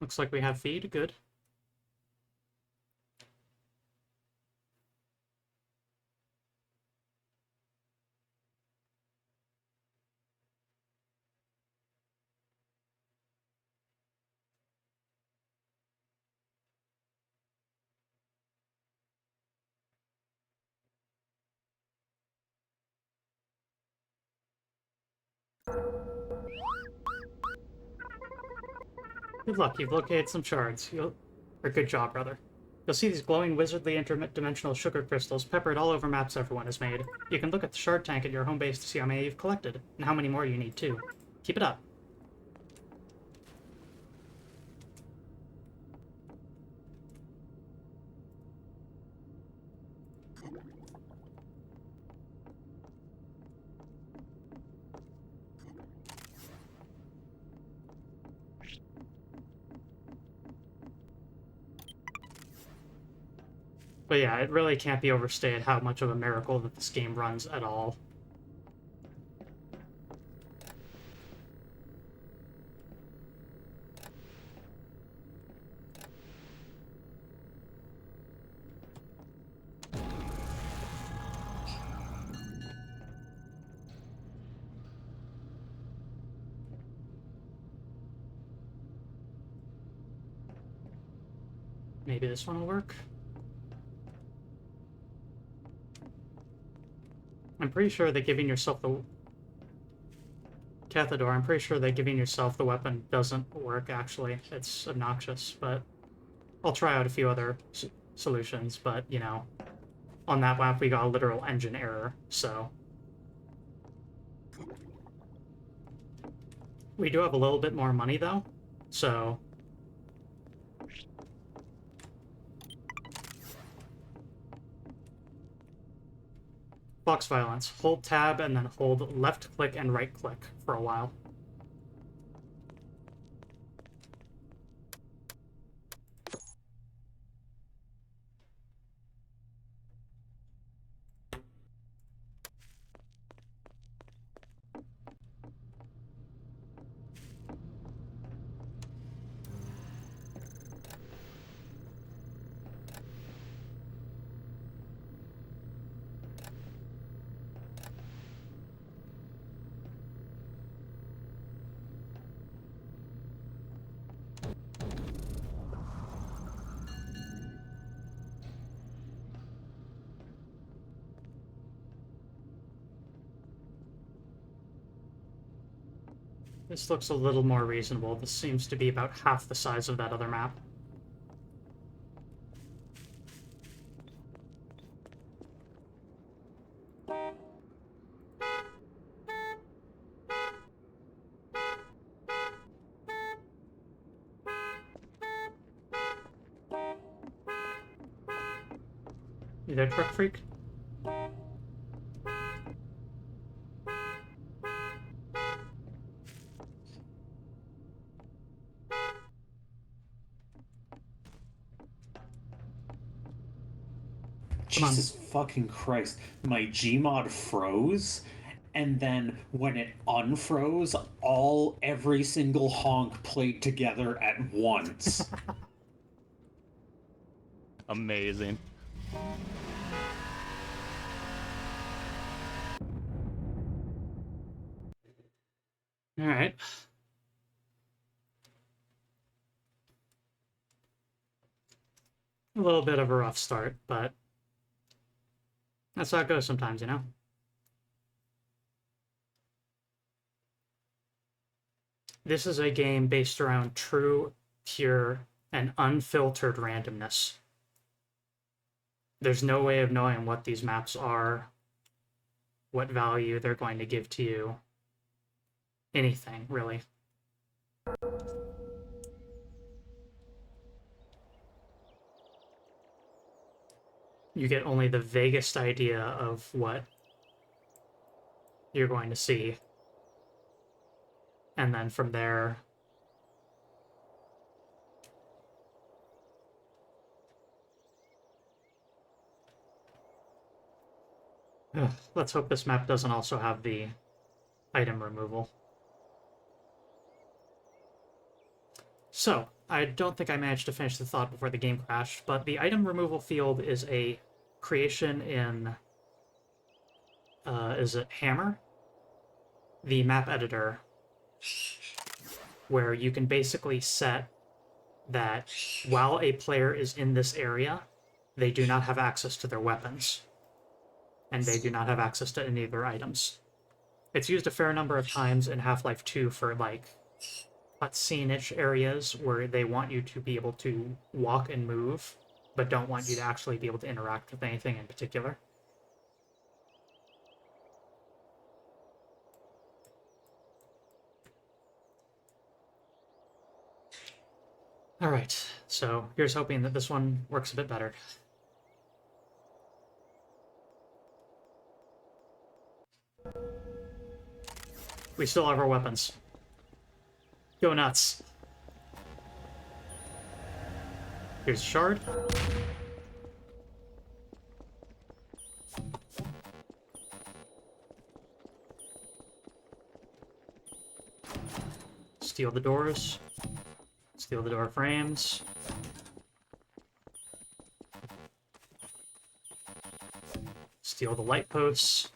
Looks like we have feed. Good. Good luck. You've located some shards. Or good job, brother. You'll see these glowing, wizardly interdimensional sugar crystals peppered all over maps everyone has made. You can look at the shard tank at your home base to see how many you've collected, and how many more you need, too. Keep it up. But yeah, it really can't be overstated how much of a miracle that this game runs at all. Maybe this one will work. I'm pretty sure that giving yourself the Cathador, I'm pretty sure that giving yourself the weapon doesn't work, actually. It's obnoxious, but I'll try out a few other solutions, but, you know, on that map we got a literal engine error, so... We do have a little bit more money, though, so... Box violence. Hold tab and then hold left click and right click for a while. This looks a little more reasonable. This seems to be about half the size of that other map. You there, truck freak? Come on. Jesus fucking Christ. My Gmod froze, and then when it unfroze, every single honk played together at once. Amazing. Alright. A little bit of a rough start, but that's how it goes sometimes, you know? This is a game based around true, pure, and unfiltered randomness. There's no way of knowing what these maps are, what value they're going to give to you. Anything, really. You get only the vaguest idea of what you're going to see. And then from there, let's hope this map doesn't also have the item removal. So, I don't think I managed to finish the thought before the game crashed, but the item removal field is a creation in, is it Hammer? The map editor, where you can basically set that while a player is in this area, they do not have access to their weapons, and they do not have access to any of their items. It's used a fair number of times in Half-Life 2 for, like, cutscene-ish areas where they want you to be able to walk and move, but don't want you to actually be able to interact with anything in particular. Alright, so here's hoping that this one works a bit better. We still have our weapons. Go nuts. Here's a shard. Steal the doors. Steal the door frames. Steal the light posts.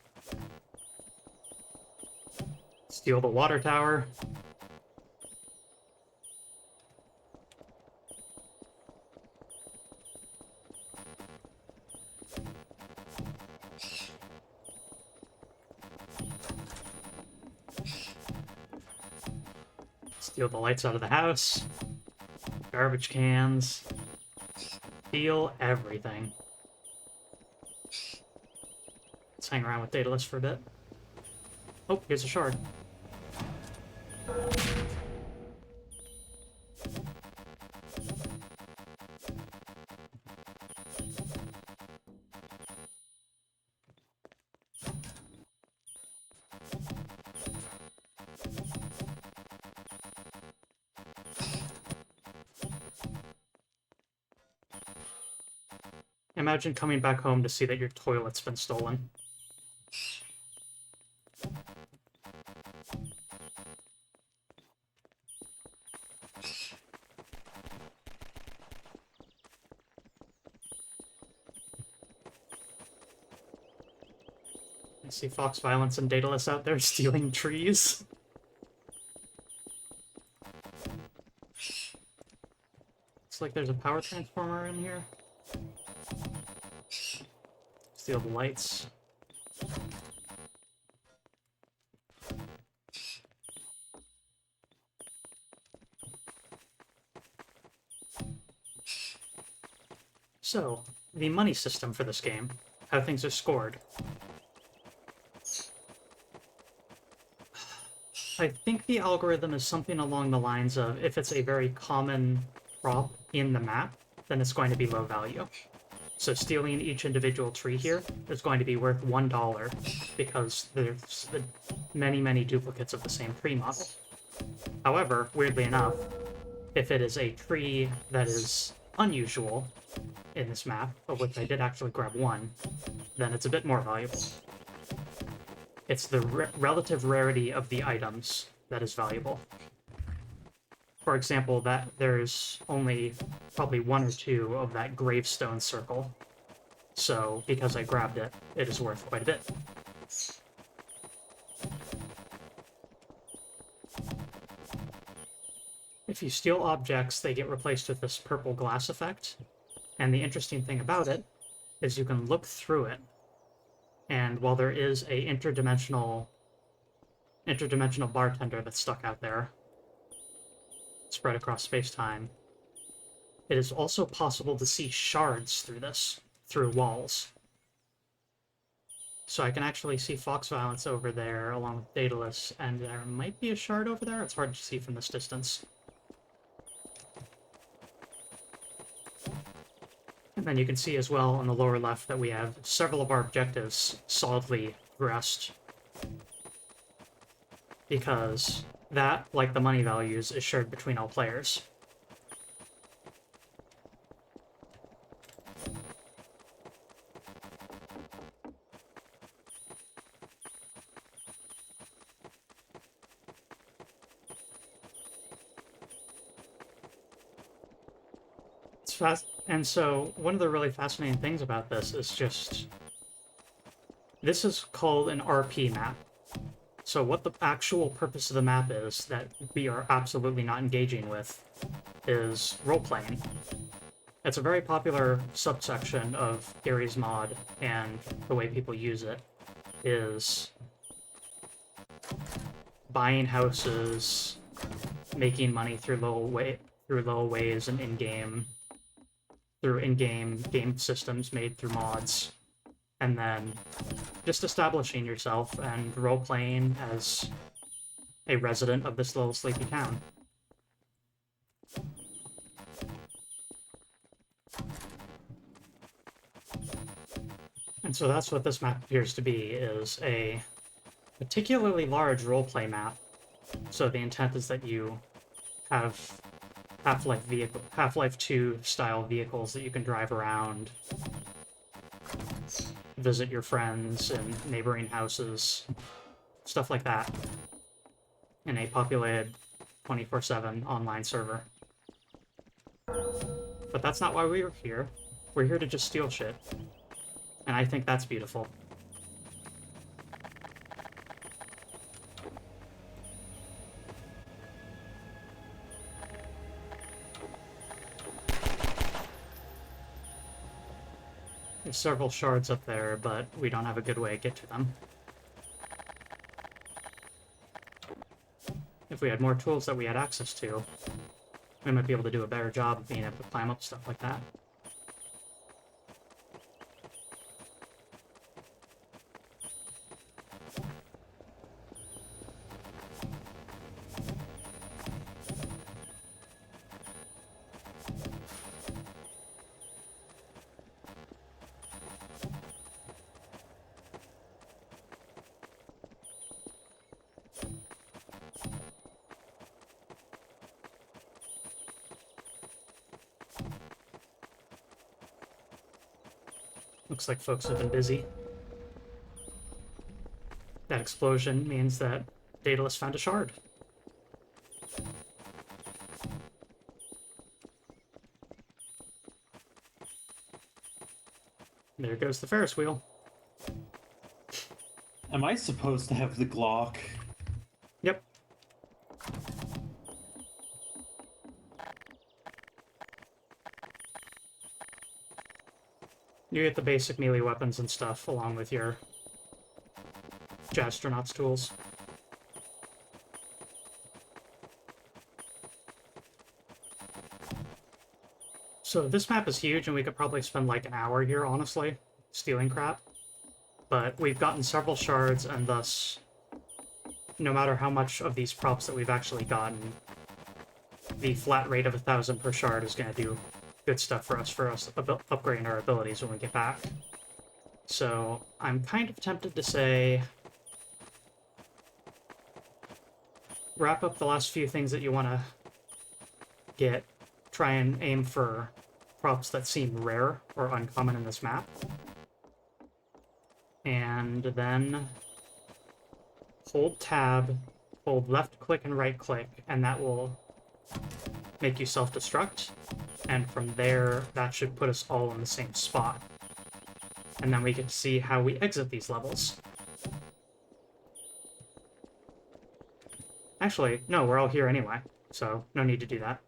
Steal the water tower. Steal the lights out of the house. Garbage cans. Steal everything. Let's hang around with Daedalus for a bit. Oh, here's a shard. Imagine coming back home to see that your toilet's been stolen. I see Fox Violence and Daedalus out there stealing trees. Looks like there's a power transformer in here. Steal the lights. So, the money system for this game, how things are scored. I think the algorithm is something along the lines of if it's a very common prop in the map, then it's going to be low value. So stealing each individual tree here is going to be worth $1 because there's many, many duplicates of the same tree model. However, weirdly enough, if it is a tree that is unusual in this map, of which I did actually grab one, then it's a bit more valuable. It's the relative rarity of the items that is valuable. For example, that there's only probably one or two of that gravestone circle. So, because I grabbed it, it is worth quite a bit. If you steal objects, they get replaced with this purple glass effect. And the interesting thing about it is you can look through it. And while there is a interdimensional bartender that's stuck out there, spread across space-time. It is also possible to see shards through this, through walls. So I can actually see Fox Violence over there along with Daedalus, and there might be a shard over there. It's hard to see from this distance. And then you can see as well on the lower left that we have several of our objectives solidly progressed. Because that, like the money values, is shared between all players. It's fast, and so one of the really fascinating things about this is just this is called an RP map. So what the actual purpose of the map is that we are absolutely not engaging with is role-playing. It's a very popular subsection of Gary's mod, and the way people use it is buying houses, making money through little ways and in-game game systems made through mods, and then just establishing yourself and role-playing as a resident of this little sleepy town. And so that's what this map appears to be, is a particularly large roleplay map. So the intent is that you have Half-Life 2 style vehicles that you can drive around, visit your friends in neighboring houses, stuff like that, in a populated 24/7 online server. But that's not why we were here. We're here to just steal shit. And I think that's beautiful. There's several shards up there, but we don't have a good way to get to them. If we had more tools that we had access to, we might be able to do a better job of being able to climb up stuff like that. Looks like folks have been busy. That explosion means that Daedalus found a shard. There goes the Ferris wheel. Am I supposed to have the Glock? Yep. You get the basic melee weapons and stuff along with your Jazztronauts tools. So this map is huge, and we could probably spend like an hour here, honestly, stealing crap. But we've gotten several shards, and thus, no matter how much of these props that we've actually gotten, the flat rate of 1,000 per shard is going to do good stuff for us upgrading our abilities when we get back. So I'm kind of tempted to say, wrap up the last few things that you want to get, try and aim for props that seem rare or uncommon in this map, and then hold tab, hold left click and right click, and that will make you self-destruct, and from there that should put us all in the same spot, and then we can see how we exit these levels. Actually, no, we're all here anyway, so no need to do that.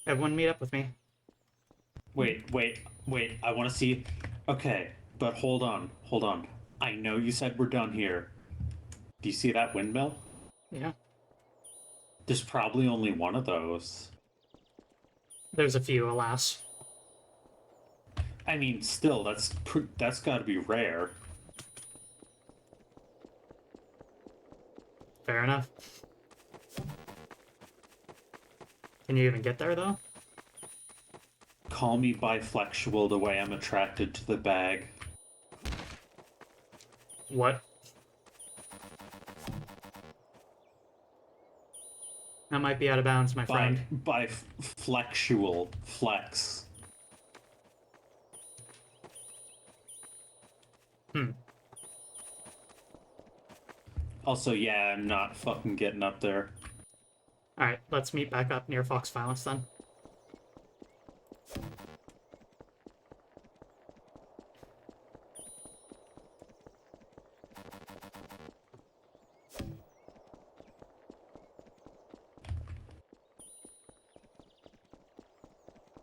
Everyone meet up with me. Wait, I want to see... Okay, but hold on. I know you said we're done here. Do you see that windmill? Yeah. There's probably only one of those. There's a few, alas. I mean, still, that's got to be rare. Fair enough. Can you even get there, though? Call me biflexual the way I'm attracted to the bag. What? That might be out of bounds, my friend. Biflexual. Flex. Hmm. Also, yeah, I'm not fucking getting up there. Alright, let's meet back up near Fox Violence then.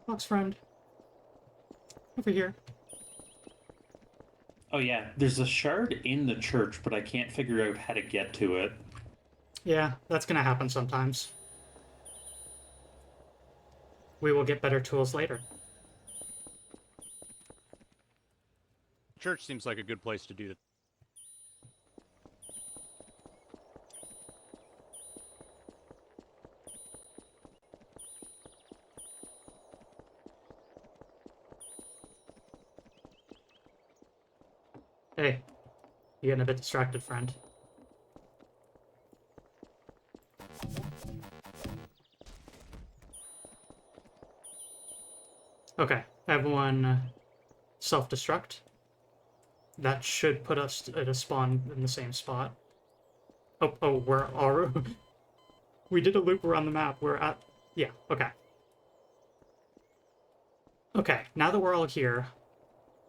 Fox friend. Over here. Oh yeah, there's a shard in the church, but I can't figure out how to get to it. Yeah, that's gonna happen sometimes. We will get better tools later. Church seems like a good place to do it. Hey, you getting a bit distracted, friend. Okay, everyone self-destruct. That should put us at a spawn in the same spot. Oh, we're all... We did a loop around the map. We're at... Yeah, okay. Okay, now that we're all here,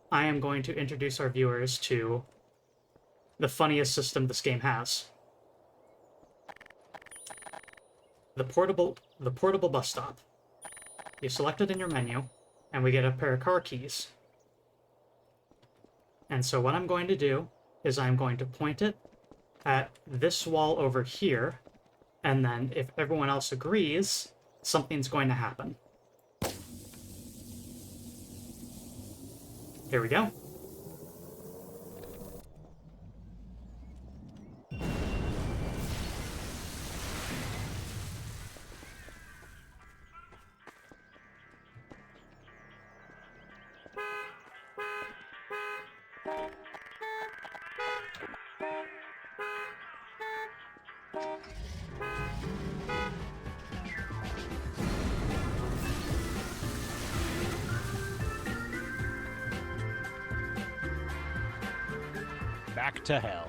I am going to introduce our viewers to the funniest system this game has. The portable bus stop. You select it in your menu, and we get a pair of car keys. And so what I'm going to do is I'm going to point it at this wall over here, and then if everyone else agrees, something's going to happen. Here we go. Back to hell.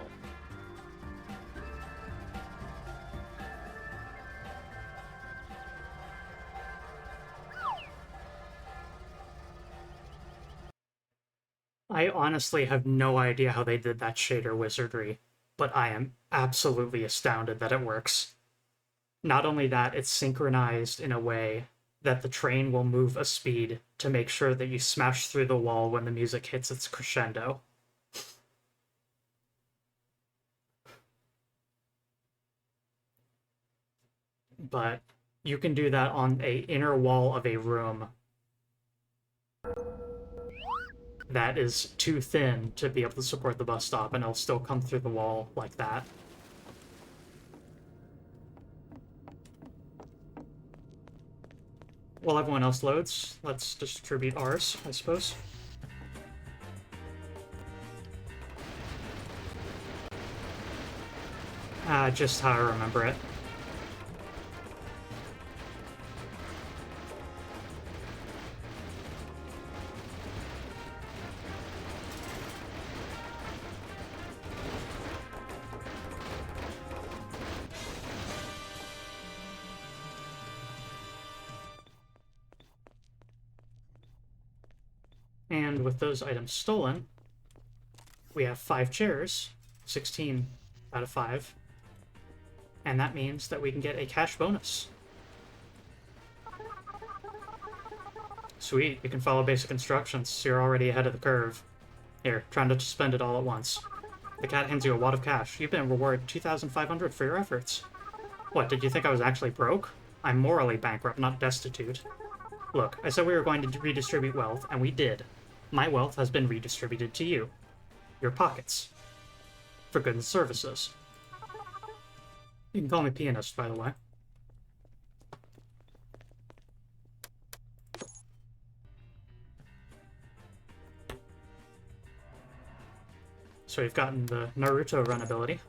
I honestly have no idea how they did that shader wizardry, but I am absolutely astounded that it works. Not only that, it's synchronized in a way that the train will move a speed to make sure that you smash through the wall when the music hits its crescendo. But you can do that on a inner wall of a room that is too thin to be able to support the bus stop, and it'll still come through the wall like that. While everyone else loads, let's distribute ours, I suppose. Just how I remember it. And with those items stolen, we have 5 chairs, 16 out of 5. And that means that we can get a cash bonus. Sweet, you can follow basic instructions, so you're already ahead of the curve. Here, trying to spend it all at once. The cat hands you a wad of cash. You've been rewarded 2,500 for your efforts. What, did you think I was actually broke? I'm morally bankrupt, not destitute. Look, I said we were going to redistribute wealth, and we did. My wealth has been redistributed to you. Your pockets. For goods and services. You can call me pianist, by the way. So we've gotten the Naruto run ability.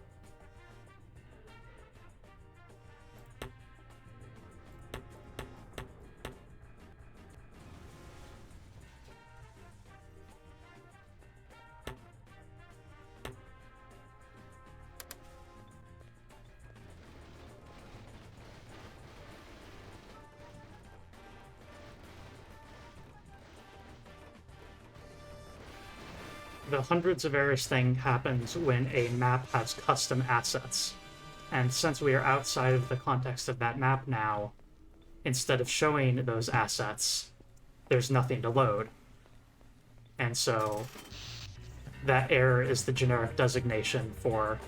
The hundreds of errors thing happens when a map has custom assets. And since we are outside of the context of that map now, instead of showing those assets, there's nothing to load. And so that error is the generic designation for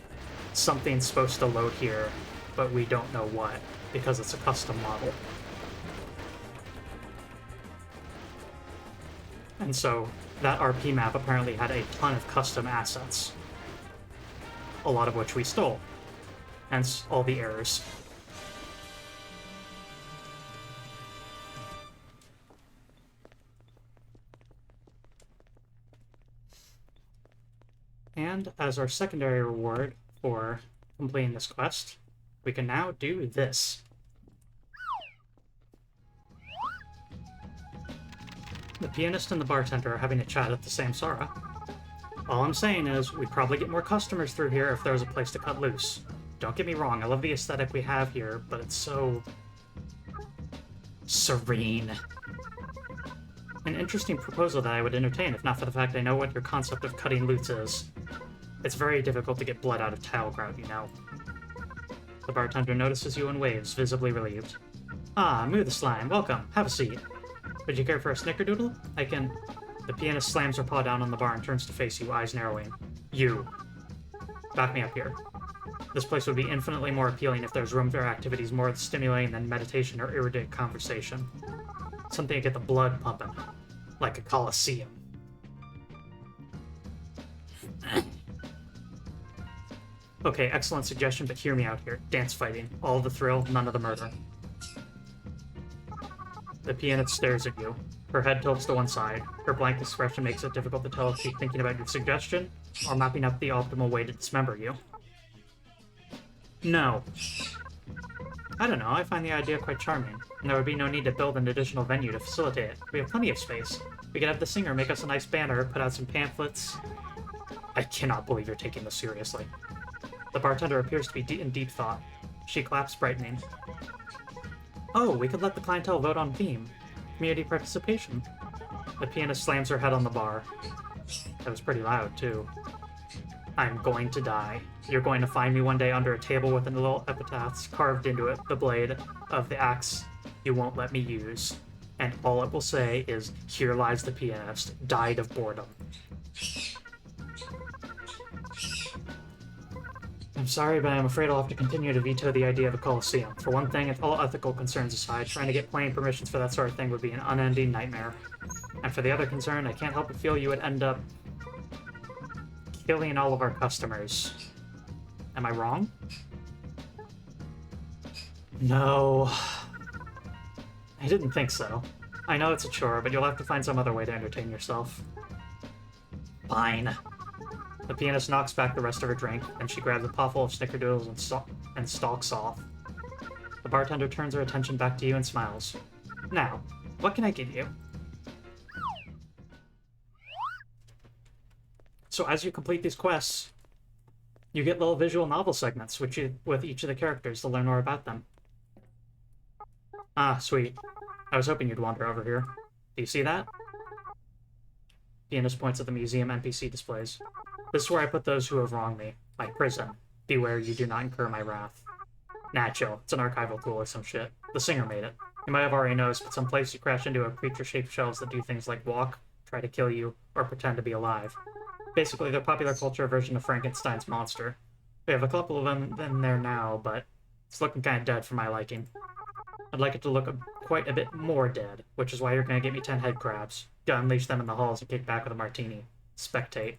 something's supposed to load here, but we don't know what, because it's a custom model. And so that RP map apparently had a ton of custom assets, a lot of which we stole, hence all the errors. And as our secondary reward for completing this quest, we can now do this. The pianist and the bartender are having a chat at the samsara. All I'm saying is, we'd probably get more customers through here if there was a place to cut loose. Don't get me wrong, I love the aesthetic we have here, but it's so... serene. An interesting proposal that I would entertain, if not for the fact I know what your concept of cutting loot is. It's very difficult to get blood out of tile grout, you know. The bartender notices you and waves, visibly relieved. Ah, Moo the Slime, welcome. Have a seat. Would you care for a snickerdoodle? I can... The pianist slams her paw down on the bar and turns to face you, eyes narrowing. You. Back me up here. This place would be infinitely more appealing if there's room for activities more stimulating than meditation or erudite conversation. Something to get the blood pumping. Like a coliseum. Okay, excellent suggestion, but hear me out here. Dance fighting. All the thrill, none of the murder. The pianist stares at you. Her head tilts to one side. Her blank expression makes it difficult to tell if she's thinking about your suggestion or mapping up the optimal way to dismember you. No. I don't know, I find the idea quite charming, and there would be no need to build an additional venue to facilitate it. We have plenty of space. We could have the singer make us a nice banner, put out some pamphlets. I cannot believe you're taking this seriously. The bartender appears to be in deep thought. She claps, brightening. Oh, we could let the clientele vote on theme. Community participation. The pianist slams her head on the bar. That was pretty loud, too. I'm going to die. You're going to find me one day under a table with a little epitaph carved into it, the blade of the axe you won't let me use. And all it will say is, here lies the pianist, died of boredom. I'm sorry, but I'm afraid I'll have to continue to veto the idea of a coliseum. For one thing, if all ethical concerns aside, trying to get planning permissions for that sort of thing would be an unending nightmare. And for the other concern, I can't help but feel you would end up killing all of our customers. Am I wrong? No. I didn't think so. I know it's a chore, but you'll have to find some other way to entertain yourself. Fine. The pianist knocks back the rest of her drink, and she grabs a potful of snickerdoodles and stalks off. The bartender turns her attention back to you and smiles. Now, what can I give you? So as you complete these quests, you get little visual novel segments with each of the characters to learn more about them. Ah, sweet. I was hoping you'd wander over here. Do you see that? Pianist points at the museum NPC displays. This is where I put those who have wronged me. My prison. Beware you do not incur my wrath. Nah, chill. It's an archival tool or some shit. The singer made it. You might have already noticed, but some place you crash into have creature-shaped shells that do things like walk, try to kill you, or pretend to be alive. Basically, they're popular culture version of Frankenstein's monster. We have a couple of them in there now, but It's looking kind of dead for my liking. I'd like it to look quite a bit more dead, which is why you're going to get me 10 head crabs. Gotta unleash them in the halls and kick back with a martini. Spectate.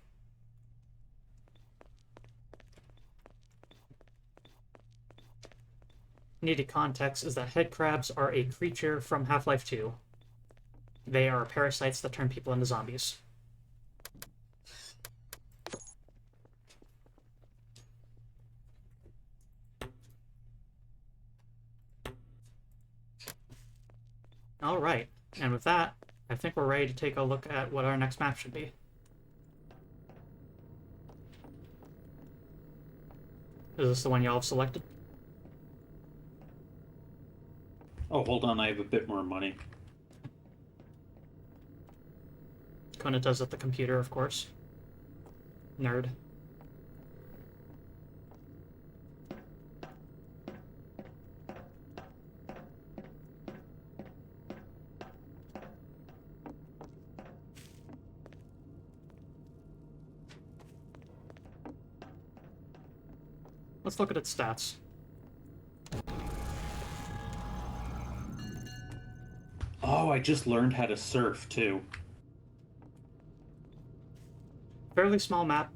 Needed context is that head crabs are a creature from Half-Life 2. They are parasites that turn people into zombies. Alright, and with that, I think we're ready to take a look at what our next map should be. Is this the one y'all have selected? Oh, hold on, I have a bit more money. Kona does at the computer, of course. Nerd. Let's look at its stats. Oh, I just learned how to surf, too. Fairly small map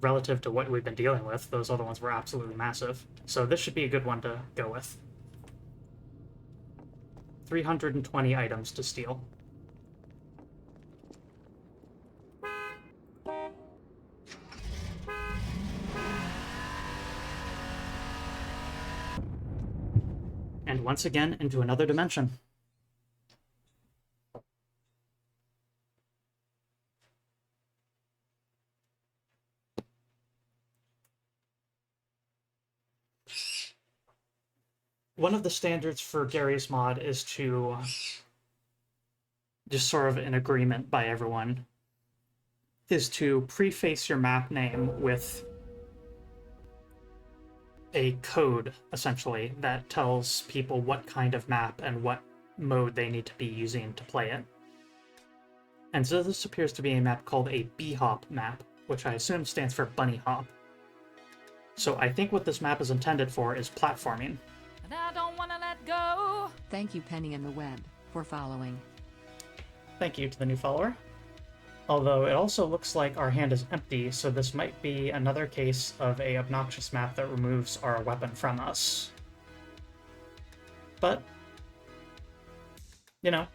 relative to what we've been dealing with. Those other ones were absolutely massive. So this should be a good one to go with. 320 items to steal. And once again, into another dimension. One of the standards for Gary's mod is to just sort of an agreement by everyone is to preface your map name with a code, essentially, that tells people what kind of map and what mode they need to be using to play it. And so this appears to be a map called a B-hop map, which I assume stands for bunny hop. So I think what this map is intended for is platforming. And I don't want to let go. Thank you, Penny and the Web, for following. Thank you to the new follower. Although it also looks like our hand is empty, so this might be another case of a obnoxious map that removes our weapon from us. But, you know,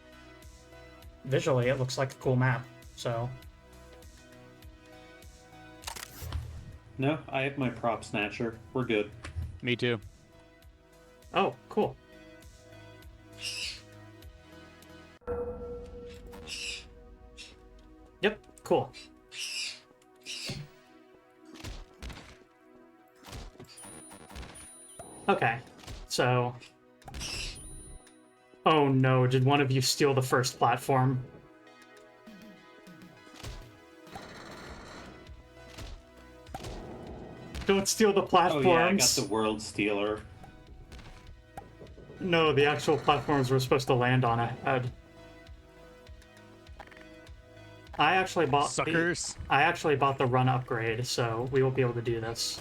visually it looks like a cool map, so... No, I have my prop snatcher. We're good. Me too. Oh, cool. Yep, cool. Okay, so... Oh no, did one of you steal the first platform? Don't steal the Oh platforms! yeah, I got the World Stealer. No, the actual platforms were supposed to land on ahead. I actually bought Suckers. I actually bought the run upgrade, so we will be able to do this.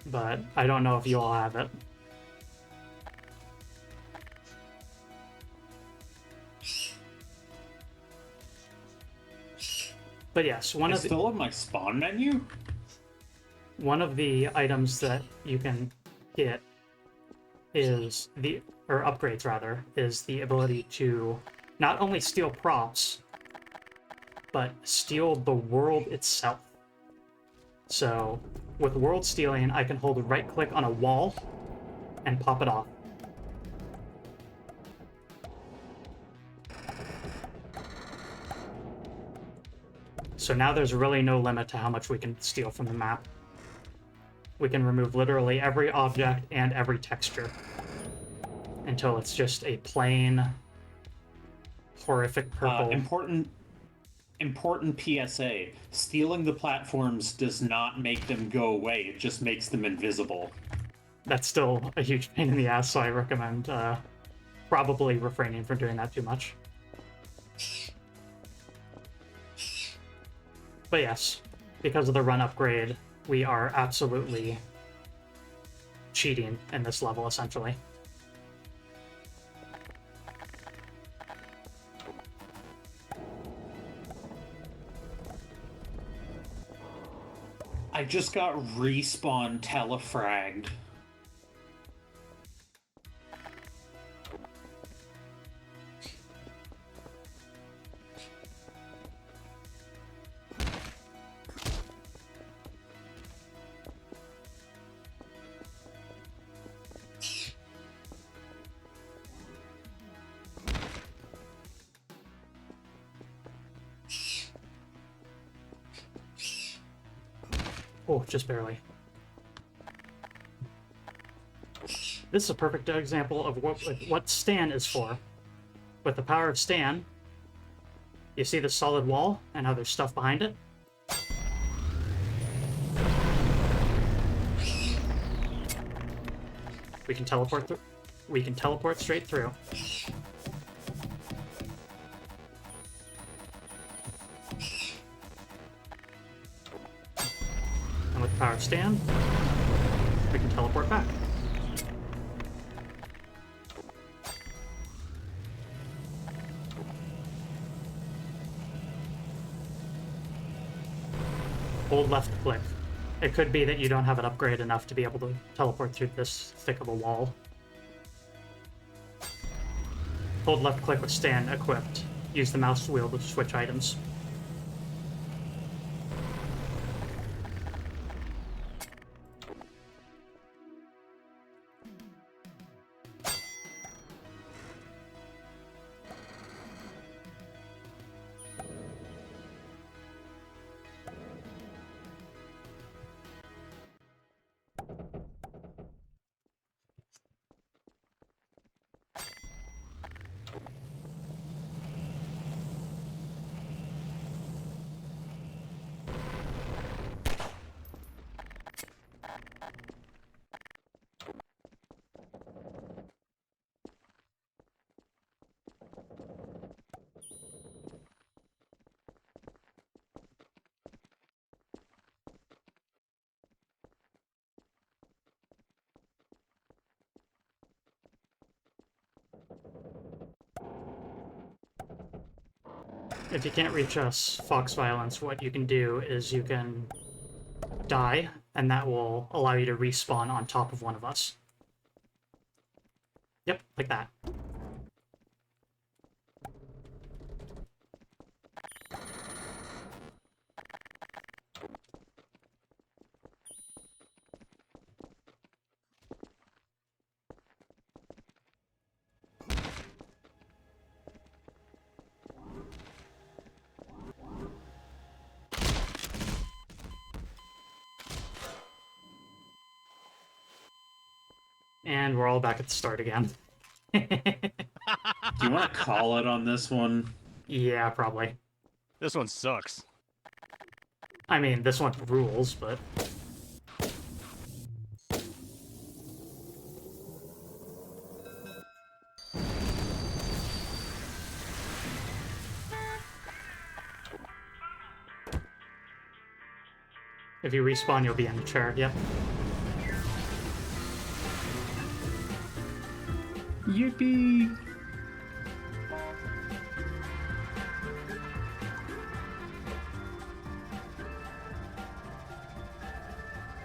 But I don't know if you all have it. But yes, I still have my spawn menu? one of the items that you can get is or upgrades rather, is the ability to not only steal props, but steal the world itself. So, with world stealing, I can hold right click on a wall and pop it off. So now there's really no limit to how much we can steal from the map. We can remove literally every object and every texture until it's just a plain, horrific purple. Important PSA. Stealing the platforms does not make them go away. It just makes them invisible. That's still a huge pain in the ass, so I recommend probably refraining from doing that too much. But yes, because of the run upgrade, we are absolutely cheating in this level, essentially. I just got respawn telefragged. Oh, just barely. This is a perfect example of what Stan is for. With the power of Stan, you see the solid wall and how there's stuff behind it? We can teleport through. We can teleport straight through. And with the power of Stan, we can teleport back. Hold left click. It could be that you don't have it upgraded enough to be able to teleport through this thick of a wall. Hold left click with Stan equipped. Use the mouse wheel to switch items. If you can't reach us, Fox Violence, what you can do is you can die, and that will allow you to respawn on top of one of us. Yep, like that. And we're all back at the start again. Do you want to call it on this one? Yeah, probably. This one sucks. I mean, this one rules, but... If you respawn, you'll be in the chair, yep. Yippee!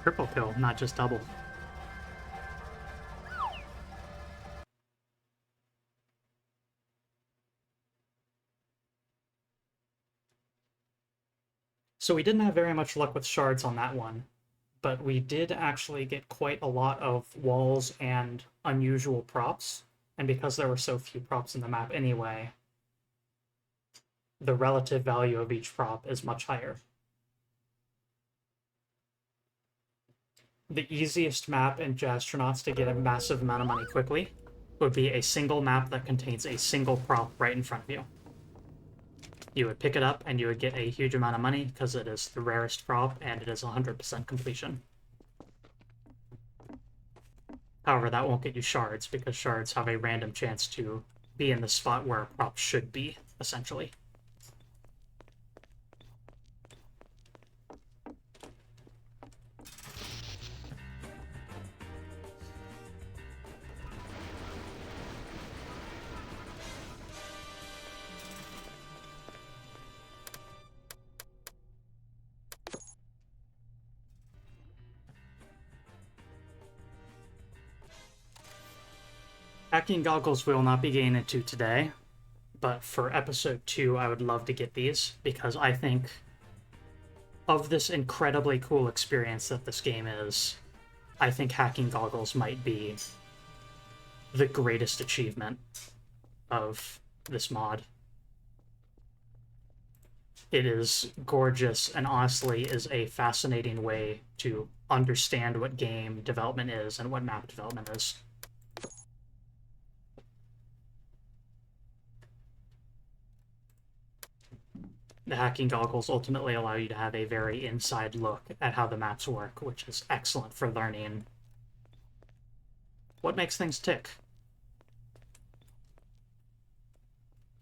Triple kill, not just double. So we didn't have very much luck with shards on that one, but we did actually get quite a lot of walls and unusual props, and because there were so few props in the map anyway, the relative value of each prop is much higher. The easiest map in Jazztronauts to get a massive amount of money quickly would be a single map that contains a single prop right in front of you. You would pick it up and you would get a huge amount of money because it is the rarest prop and it is 100% completion. However, that won't get you shards because shards have a random chance to be in the spot where a prop should be, essentially. Hacking goggles we will not be getting into today, but for episode 2, I would love to get these because I think of this incredibly cool experience that this game is, I think hacking goggles might be the greatest achievement of this mod. It is gorgeous and honestly is a fascinating way to understand what game development is and what map development is. The hacking goggles ultimately allow you to have a very inside look at how the maps work, which is excellent for learning what makes things tick.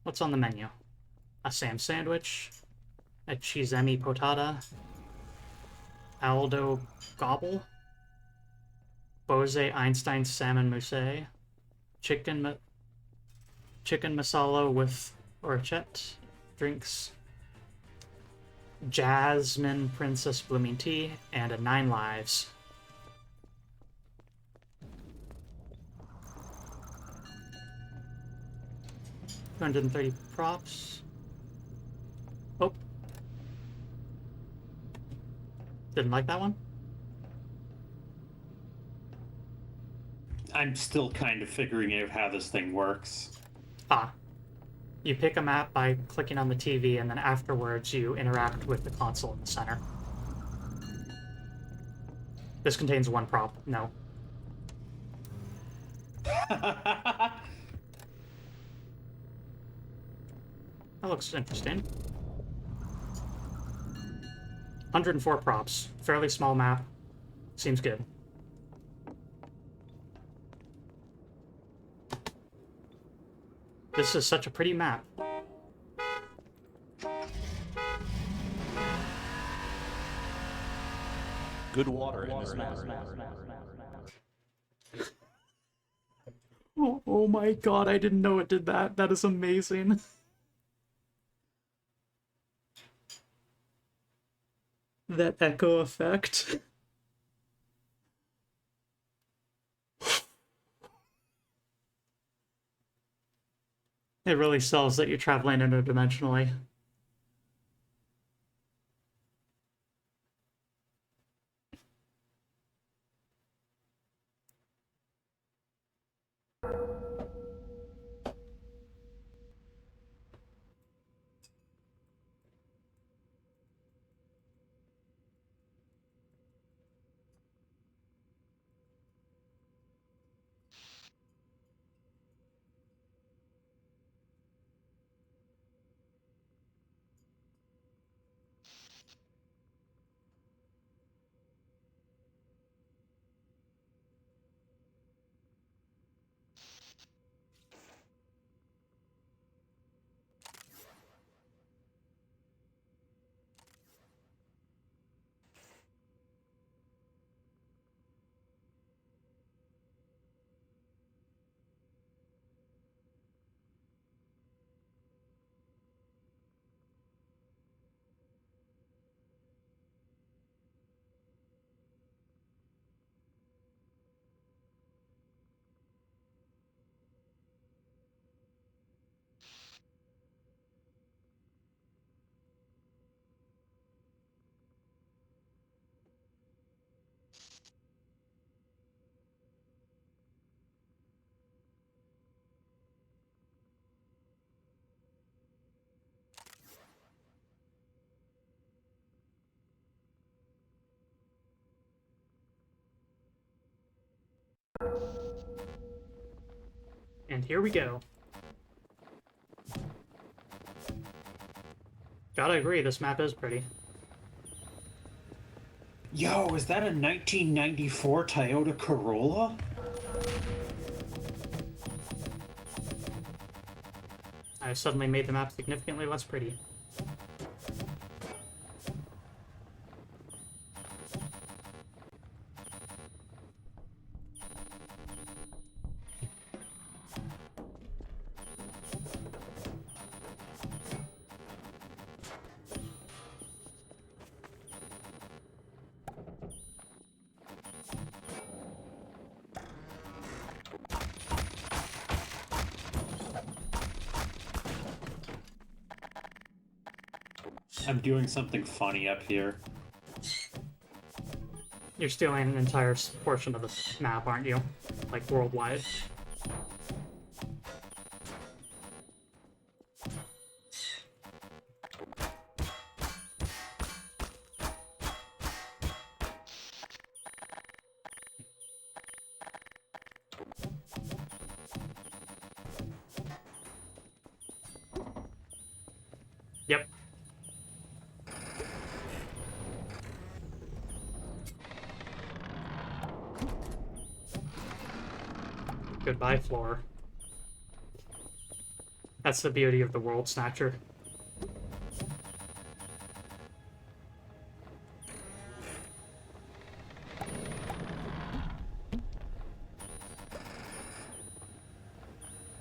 What's on the menu? A Sam sandwich, a Chisemi potata, Aldo gobble, Bose Einstein salmon mousse, chicken masala with orchette, drinks, Jasmine Princess Blooming Tea, and a 9 lives. $230 props. Oh. Didn't like that one? I'm still kind of figuring out how this thing works. Ah. You pick a map by clicking on the TV, and then afterwards you interact with the console in the center. This contains 1 prop. No. That looks interesting. 104 props. Fairly small map. Seems good. This is such a pretty map. Good water in this map. Oh my god, I didn't know it did that. That is amazing. That echo effect. It really sells that you're traveling interdimensionally. And here we go. Gotta agree, this map is pretty. Yo, is that a 1994 Toyota Corolla? I suddenly made the map significantly less pretty. I'm doing something funny up here. You're stealing an entire portion of the map, aren't you? Like, worldwide. Yep. Goodbye, floor. That's the beauty of the World Snatcher.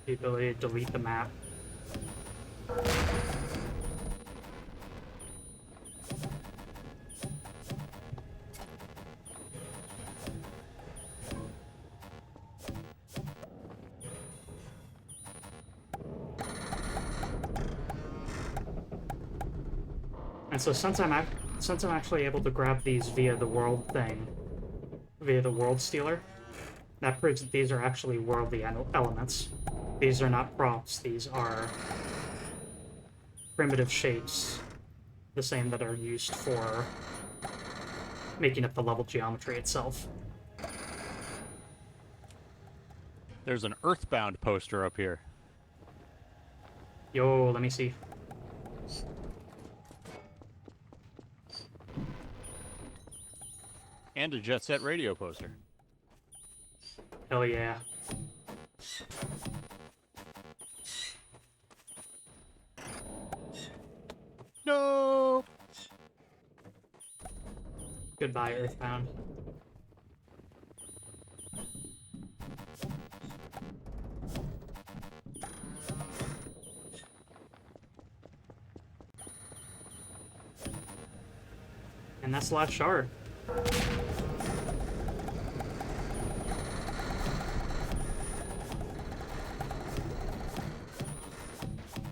The ability to delete the map. And so since I'm actually able to grab these via the world thing, via the world stealer, that proves that these are actually worldly elements. These are not props, these are primitive shapes, the same that are used for making up the level geometry itself. There's an Earthbound poster up here. Yo, let me see. And a Jet Set Radio poster. Hell yeah. No. Goodbye, Earthbound. And that's the last shard.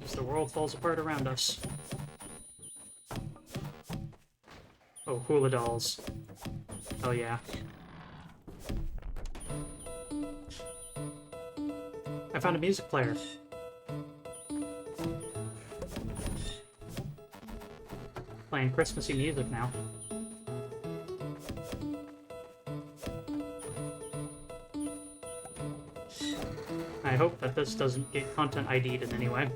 As the world falls apart around us. Oh, hula dolls. Oh yeah. I found a music player. Playing Christmassy music now. I hope that this doesn't get content ID'd in any way.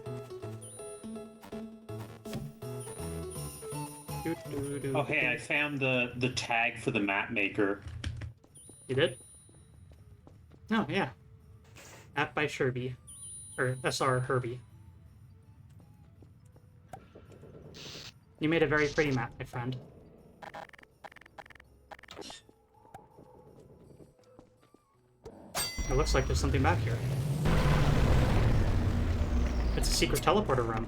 Oh, hey, I found the tag for the map maker. You did? Oh, yeah. App by Sherby. Or SR Herbie. You made a very pretty map, my friend. It looks like there's something back here. It's a secret teleporter room.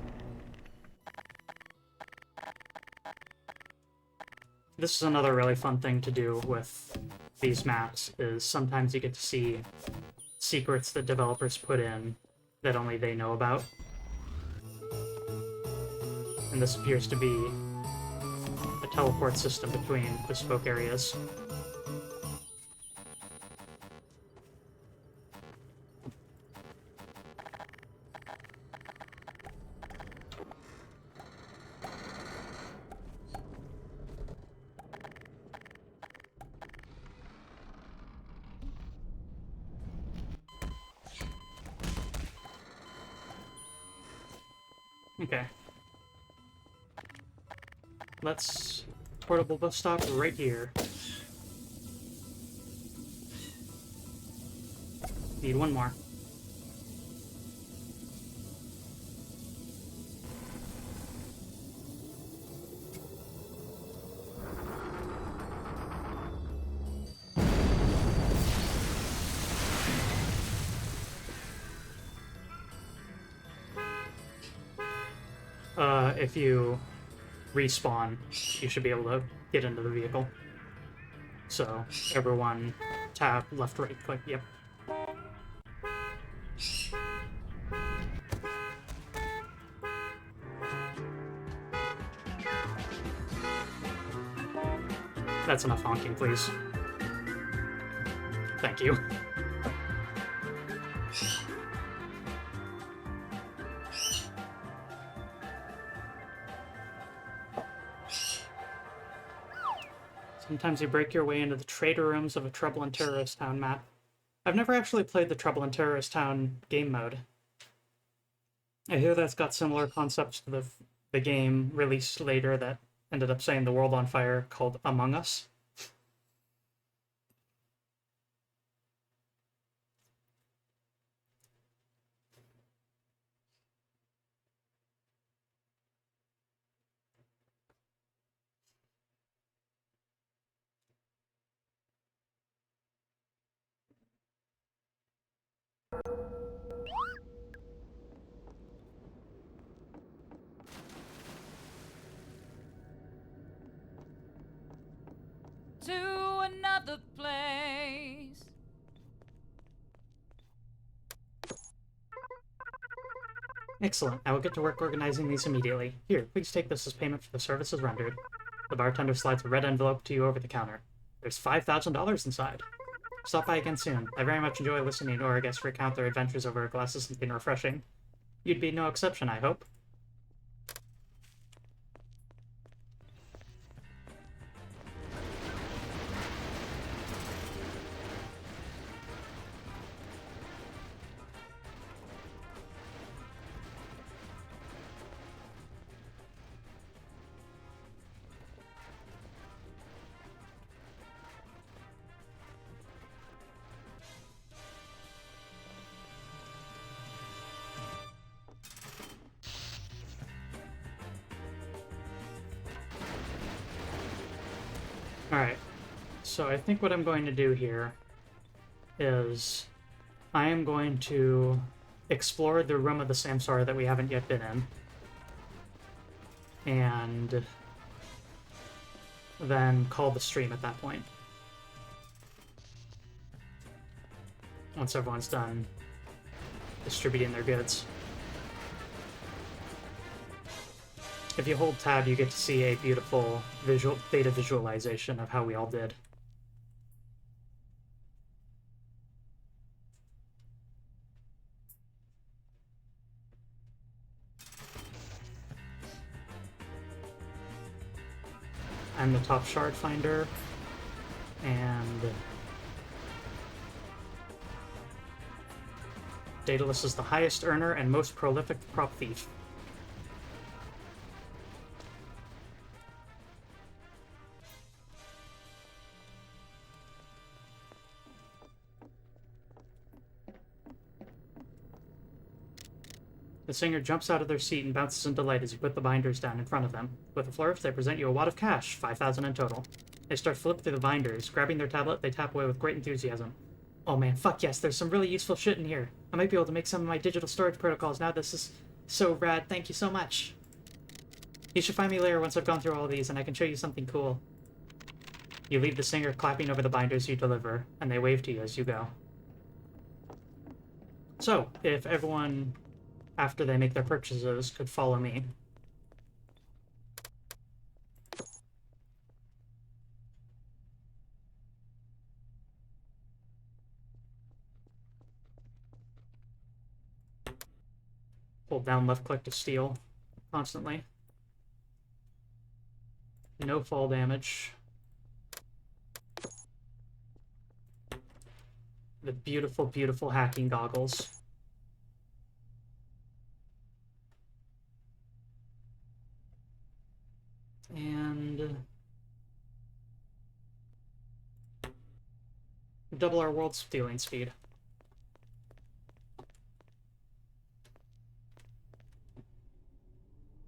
This is another really fun thing to do with these maps, is sometimes you get to see secrets that developers put in that only they know about. And this appears to be a teleport system between bespoke areas. Okay. Let's portable bus stop right here. Need one more. If you respawn, you should be able to get into the vehicle. So, everyone tap left, right, click, yep. That's enough honking, please. Thank you. Sometimes you break your way into the trader rooms of a Trouble in Terrorist Town map. I've never actually played the Trouble in Terrorist Town game mode. I hear that's got similar concepts to the game released later that ended up setting the world on fire called Among Us. To another place. Excellent. I will get to work organizing these immediately. Here, please take this as payment for the services rendered. The bartender slides a red envelope to you over the counter. There's $5,000 inside. Stop by again soon. I very much enjoy listening to our guests recount their adventures over a glass of something refreshing. You'd be no exception, I hope. Alright, so I think what I'm going to do here is I am going to explore the room of the Samsara that we haven't yet been in, and then call the stream at that point. Once everyone's done distributing their goods. If you hold tab, you get to see a beautiful data visualization of how we all did. I'm the top shard finder, and Daedalus is the highest earner and most prolific prop thief. The singer jumps out of their seat and bounces in delight as you put the binders down in front of them. With a flourish, they present you a wad of cash, 5,000 in total. They start flipping through the binders. Grabbing their tablet, they tap away with great enthusiasm. Oh man, fuck yes, there's some really useful shit in here. I might be able to make some of my digital storage protocols now. This is so rad. Thank you so much. You should find me later once I've gone through all of these and I can show you something cool. You leave the singer clapping over the binders you deliver, and they wave to you as you go. So, if everyone, after they make their purchases, could follow me. Hold down left click to steal constantly. No fall damage. The beautiful, beautiful hacking goggles. And double our world stealing speed.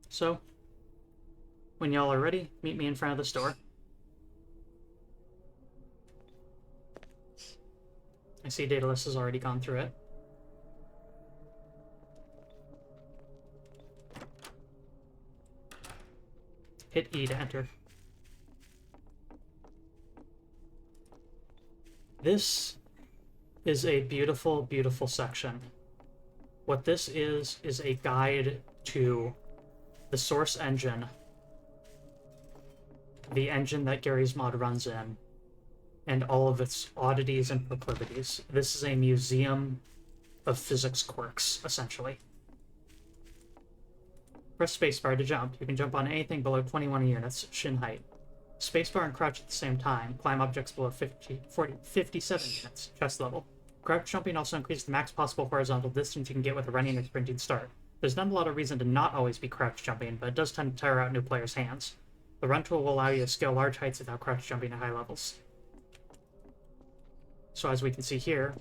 So, when y'all are ready, meet me in front of the store. I see Daedalus has already gone through it. Hit E to enter. This is a beautiful, beautiful section. What this is a guide to the source engine the engine that Gary's Mod runs in, and all of its oddities and proclivities. This is a museum of physics quirks, essentially. Press spacebar to jump. You can jump on anything below 21 units shin height. Spacebar and crouch at the same time. Climb objects below 57 units chest level. Crouch jumping also increases the max possible horizontal distance you can get with a running and sprinting start. There's not a lot of reason to not always be crouch jumping, but it does tend to tire out new players' hands. The run tool will allow you to scale large heights without crouch jumping at high levels. So as we can see here,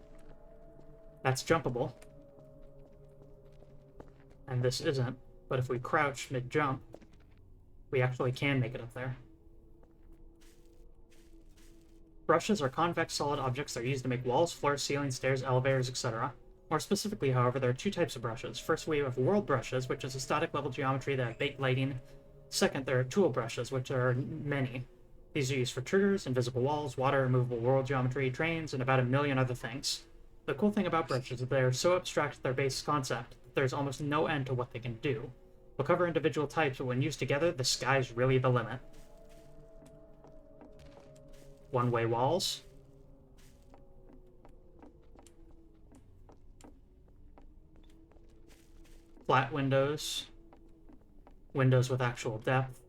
that's jumpable. And this isn't, but if we crouch mid-jump, we actually can make it up there. Brushes are convex solid objects that are used to make walls, floors, ceilings, stairs, elevators, etc. More specifically, however, there are two types of brushes. First, we have world brushes, which is a static level geometry that have baked lighting. Second, there are tool brushes, which are many. These are used for triggers, invisible walls, water, removable world geometry, trains, and about a million other things. The cool thing about brushes is they are so abstract at their base concept that there's almost no end to what they can do. We'll cover individual types, but when used together, the sky's really the limit. One-way walls. Flat windows. Windows with actual depth.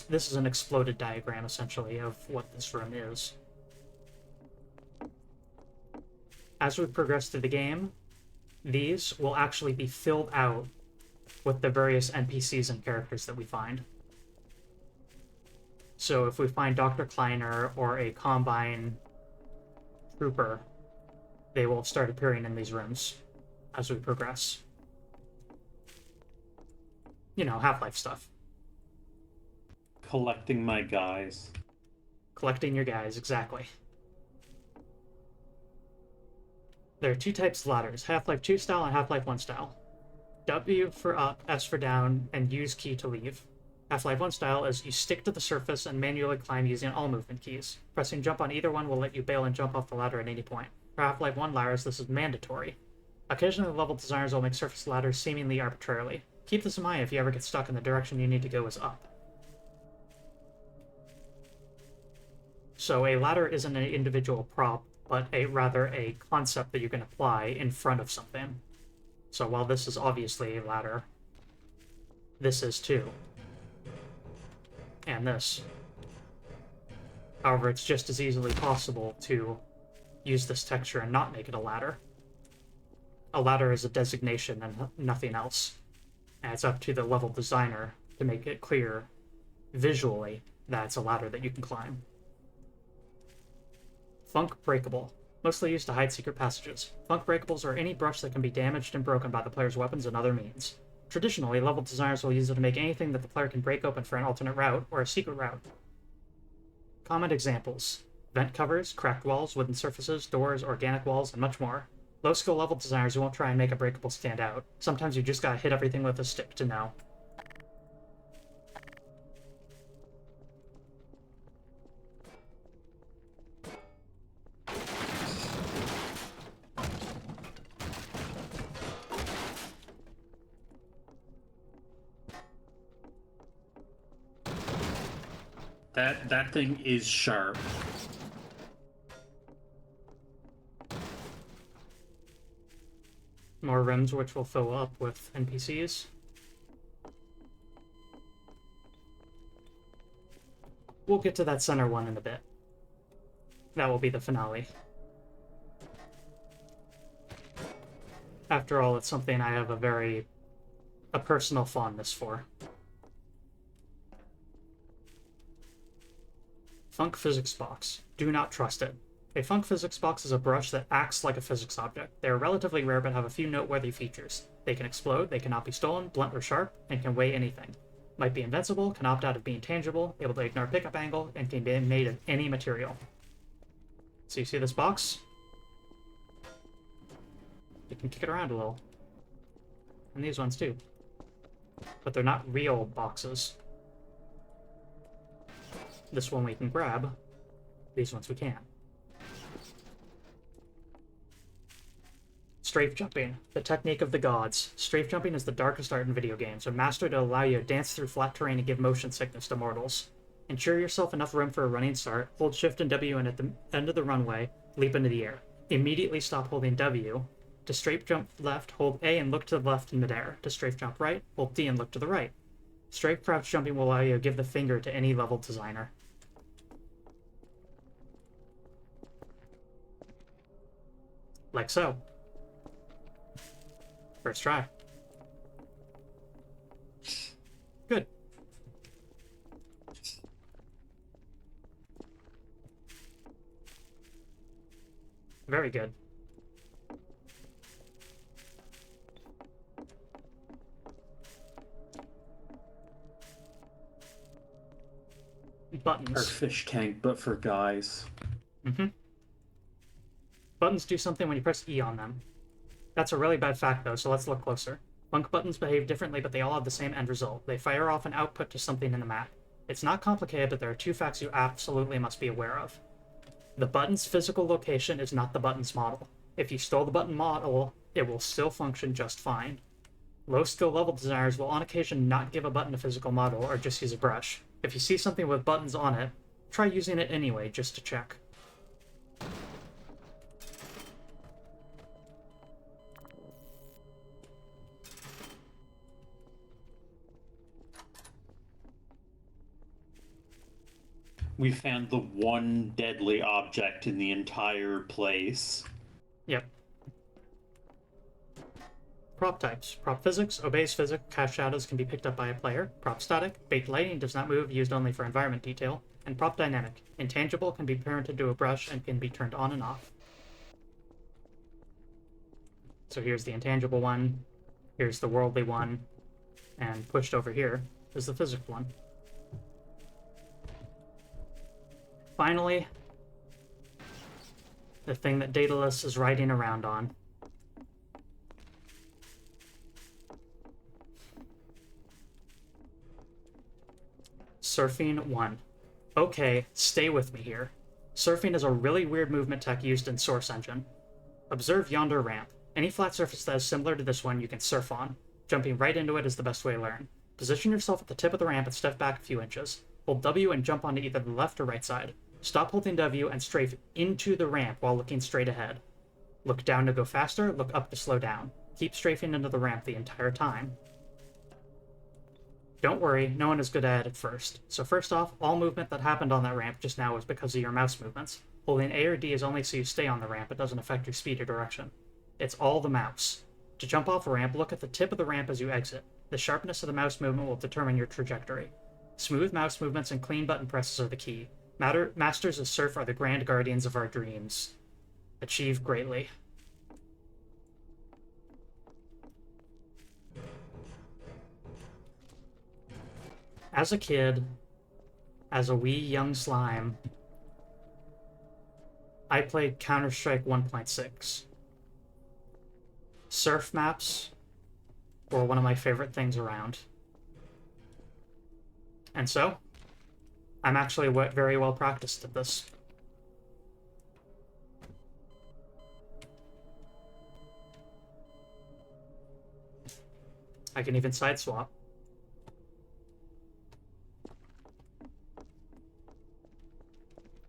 This is an exploded diagram, essentially, of what this room is. As we progress through the game, these will actually be filled out with the various NPCs and characters that we find. So if we find Dr. Kleiner or a Combine trooper, they will start appearing in these rooms as we progress. You know, Half-Life stuff. Collecting my guys. Collecting your guys, exactly. There are two types of ladders, Half-Life 2 style and Half-Life 1 style. W for up, S for down, and use key to leave. Half-Life 1 style is you stick to the surface and manually climb using all movement keys. Pressing jump on either one will let you bail and jump off the ladder at any point. For Half-Life 1 ladders, this is mandatory. Occasionally, level designers will make surface ladders seemingly arbitrarily. Keep this in mind if you ever get stuck in the direction you need to go is up. So a ladder isn't an individual prop, but rather a concept that you can apply in front of something. So while this is obviously a ladder, this is too. And this. However, it's just as easily possible to use this texture and not make it a ladder. A ladder is a designation and nothing else. And it's up to the level designer to make it clear visually that it's a ladder that you can climb. Funk breakable. Mostly used to hide secret passages. Funk breakables are any brush that can be damaged and broken by the player's weapons and other means. Traditionally, level designers will use it to make anything that the player can break open for an alternate route or a secret route. Common examples: vent covers, cracked walls, wooden surfaces, doors, organic walls, and much more. Low-skill level designers won't try and make a breakable stand out. Sometimes you just gotta hit everything with a stick to know. That thing is sharp. More rooms which will fill up with NPCs. We'll get to that center one in a bit. That will be the finale. After all, it's something I have a personal fondness for. Funk Physics Box. Do not trust it. A Funk Physics Box is a brush that acts like a physics object. They are relatively rare but have a few noteworthy features. They can explode, they cannot be stolen, blunt or sharp, and can weigh anything. Might be invincible, can opt out of being tangible, able to ignore pickup angle, and can be made of any material. So you see this box? You can kick it around a little. And these ones too. But they're not real boxes. This one we can grab. These ones we can't. Strafe jumping, the technique of the gods. Strafe jumping is the darkest art in video games, a master to allow you to dance through flat terrain and give motion sickness to mortals. Ensure yourself enough room for a running start, hold Shift and W, and at the end of the runway, leap into the air. Immediately stop holding W. To strafe jump left, hold A and look to the left in midair. To strafe jump right, hold D and look to the right. Strafe crouch jumping will allow you to give the finger to any level designer. Like so. First try. Good. Very good. Our Buttons. fish tank, but for guys. Buttons do something when you press E on them. That's a really bad fact, though, so let's look closer. Bunk buttons behave differently, but they all have the same end result. They fire off an output to something in the map. It's not complicated, but there are two facts you absolutely must be aware of. The button's physical location is not the button's model. If you stole the button model, it will still function just fine. Low skill level designers will on occasion not give a button a physical model or just use a brush. If you see something with buttons on it, try using it anyway just to check. We found the one deadly object in the entire place. Yep. Prop types. Prop physics, obeys physics, cast shadows can be picked up by a player. Prop static, baked lighting does not move, used only for environment detail. And prop dynamic. Intangible can be parented to a brush and can be turned on and off. So here's the intangible one, here's the worldly one, and pushed over here is the physical one. Finally, the thing that Daedalus is riding around on. Surfing 1. Okay, stay with me here. Surfing is a really weird movement tech used in Source Engine. Observe yonder ramp. Any flat surface that is similar to this one you can surf on. Jumping right into it is the best way to learn. Position yourself at the tip of the ramp and step back a few inches. Hold W and jump onto either the left or right side. Stop holding W and strafe into the ramp while looking straight ahead. Look down to go faster, look up to slow down. Keep strafing into the ramp the entire time. Don't worry, no one is good at it first. So first off, all movement that happened on that ramp just now was because of your mouse movements. Holding A or D is only so you stay on the ramp, it doesn't affect your speed or direction. It's all the mouse. To jump off a ramp, look at the tip of the ramp as you exit. The sharpness of the mouse movement will determine your trajectory. Smooth mouse movements and clean button presses are the key. Masters of Surf are the grand guardians of our dreams. Achieve greatly. As a kid, as a wee young slime, I played Counter-Strike 1.6. Surf maps were one of my favorite things around. And so, I'm actually very well practiced at this. I can even side swap.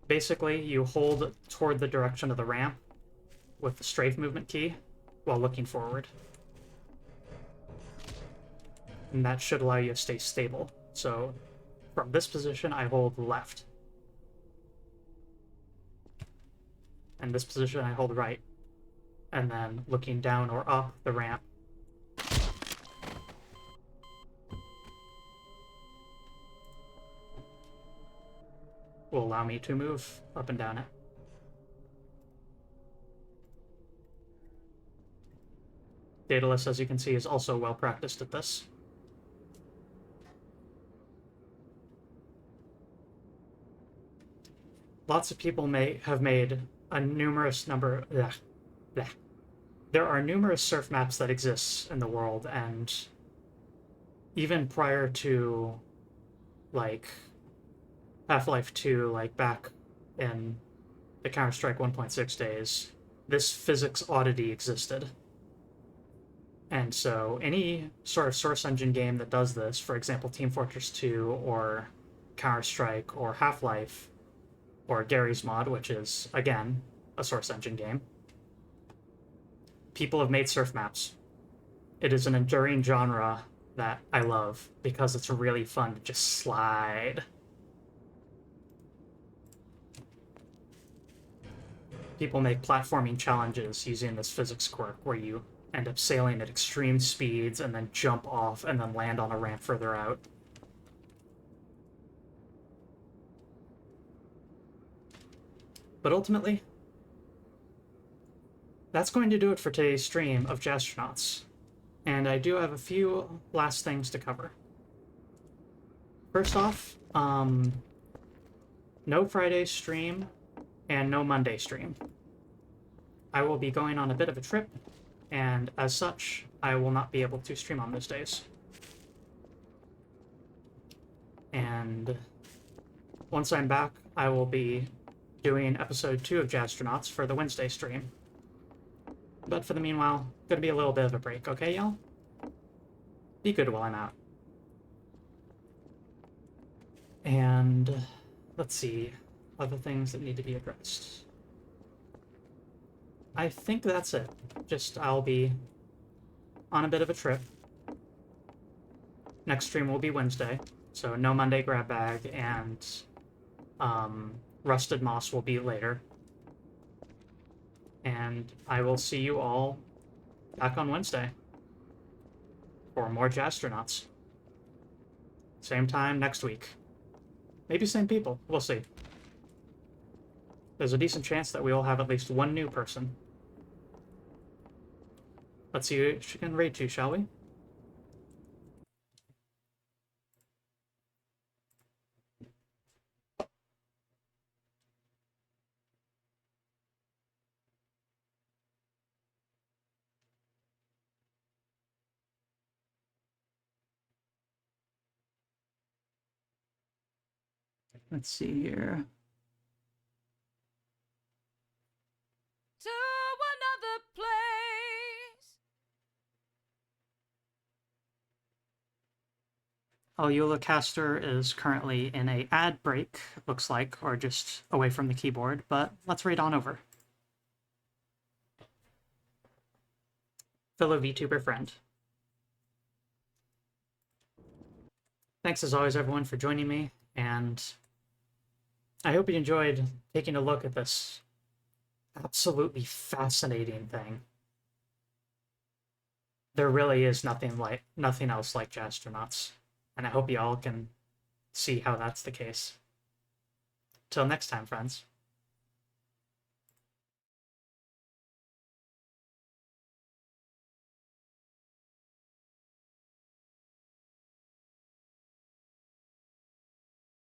Basically, you hold toward the direction of the ramp with the strafe movement key while looking forward. And that should allow you to stay stable. So, from this position, I hold left. And this position, I hold right. And then looking down or up the ramp, will allow me to move up and down it. Daedalus, as you can see, is also well practiced at this. Lots of people have made a numerous number... There are numerous surf maps that exist in the world, and even prior to, like, Half-Life 2, like back in the Counter-Strike 1.6 days, this physics oddity existed. And so any sort of source engine game that does this, for example, Team Fortress 2 or Counter-Strike or Half-Life or Gary's Mod, which is, again, a source engine game, people have made surf maps. It is an enduring genre that I love because it's really fun to just slide. People make platforming challenges using this physics quirk where you end up sailing at extreme speeds and then jump off and then land on a ramp further out. But ultimately, that's going to do it for today's stream of Jazztronauts. And I do have a few last things to cover. First off, no Friday stream and no Monday stream. I will be going on a bit of a trip, and as such, I will not be able to stream on those days. And once I'm back, I will be doing episode 2 of Jazztronauts for the Wednesday stream. But for the meanwhile, gonna be a little bit of a break, okay, y'all? Be good while I'm out. And let's see, other things that need to be addressed. I think that's it. Just I'll be on a bit of a trip. Next stream will be Wednesday, so no Monday grab bag, and Rusted Moss will be later. And I will see you all back on Wednesday for more Jazztronauts. Same time next week. Maybe same people. We'll see. There's a decent chance that we will have at least one new person. Let's see who she can raid to, shall we? Let's see here. To another place. Eula Caster is currently in a ad break, looks like, or just away from the keyboard, but let's raid on over. Fellow VTuber friend. Thanks as always, everyone, for joining me, and I hope you enjoyed taking a look at this absolutely fascinating thing. There really is nothing else like Jazztronauts, and I hope you all can see how that's the case. Till next time, friends.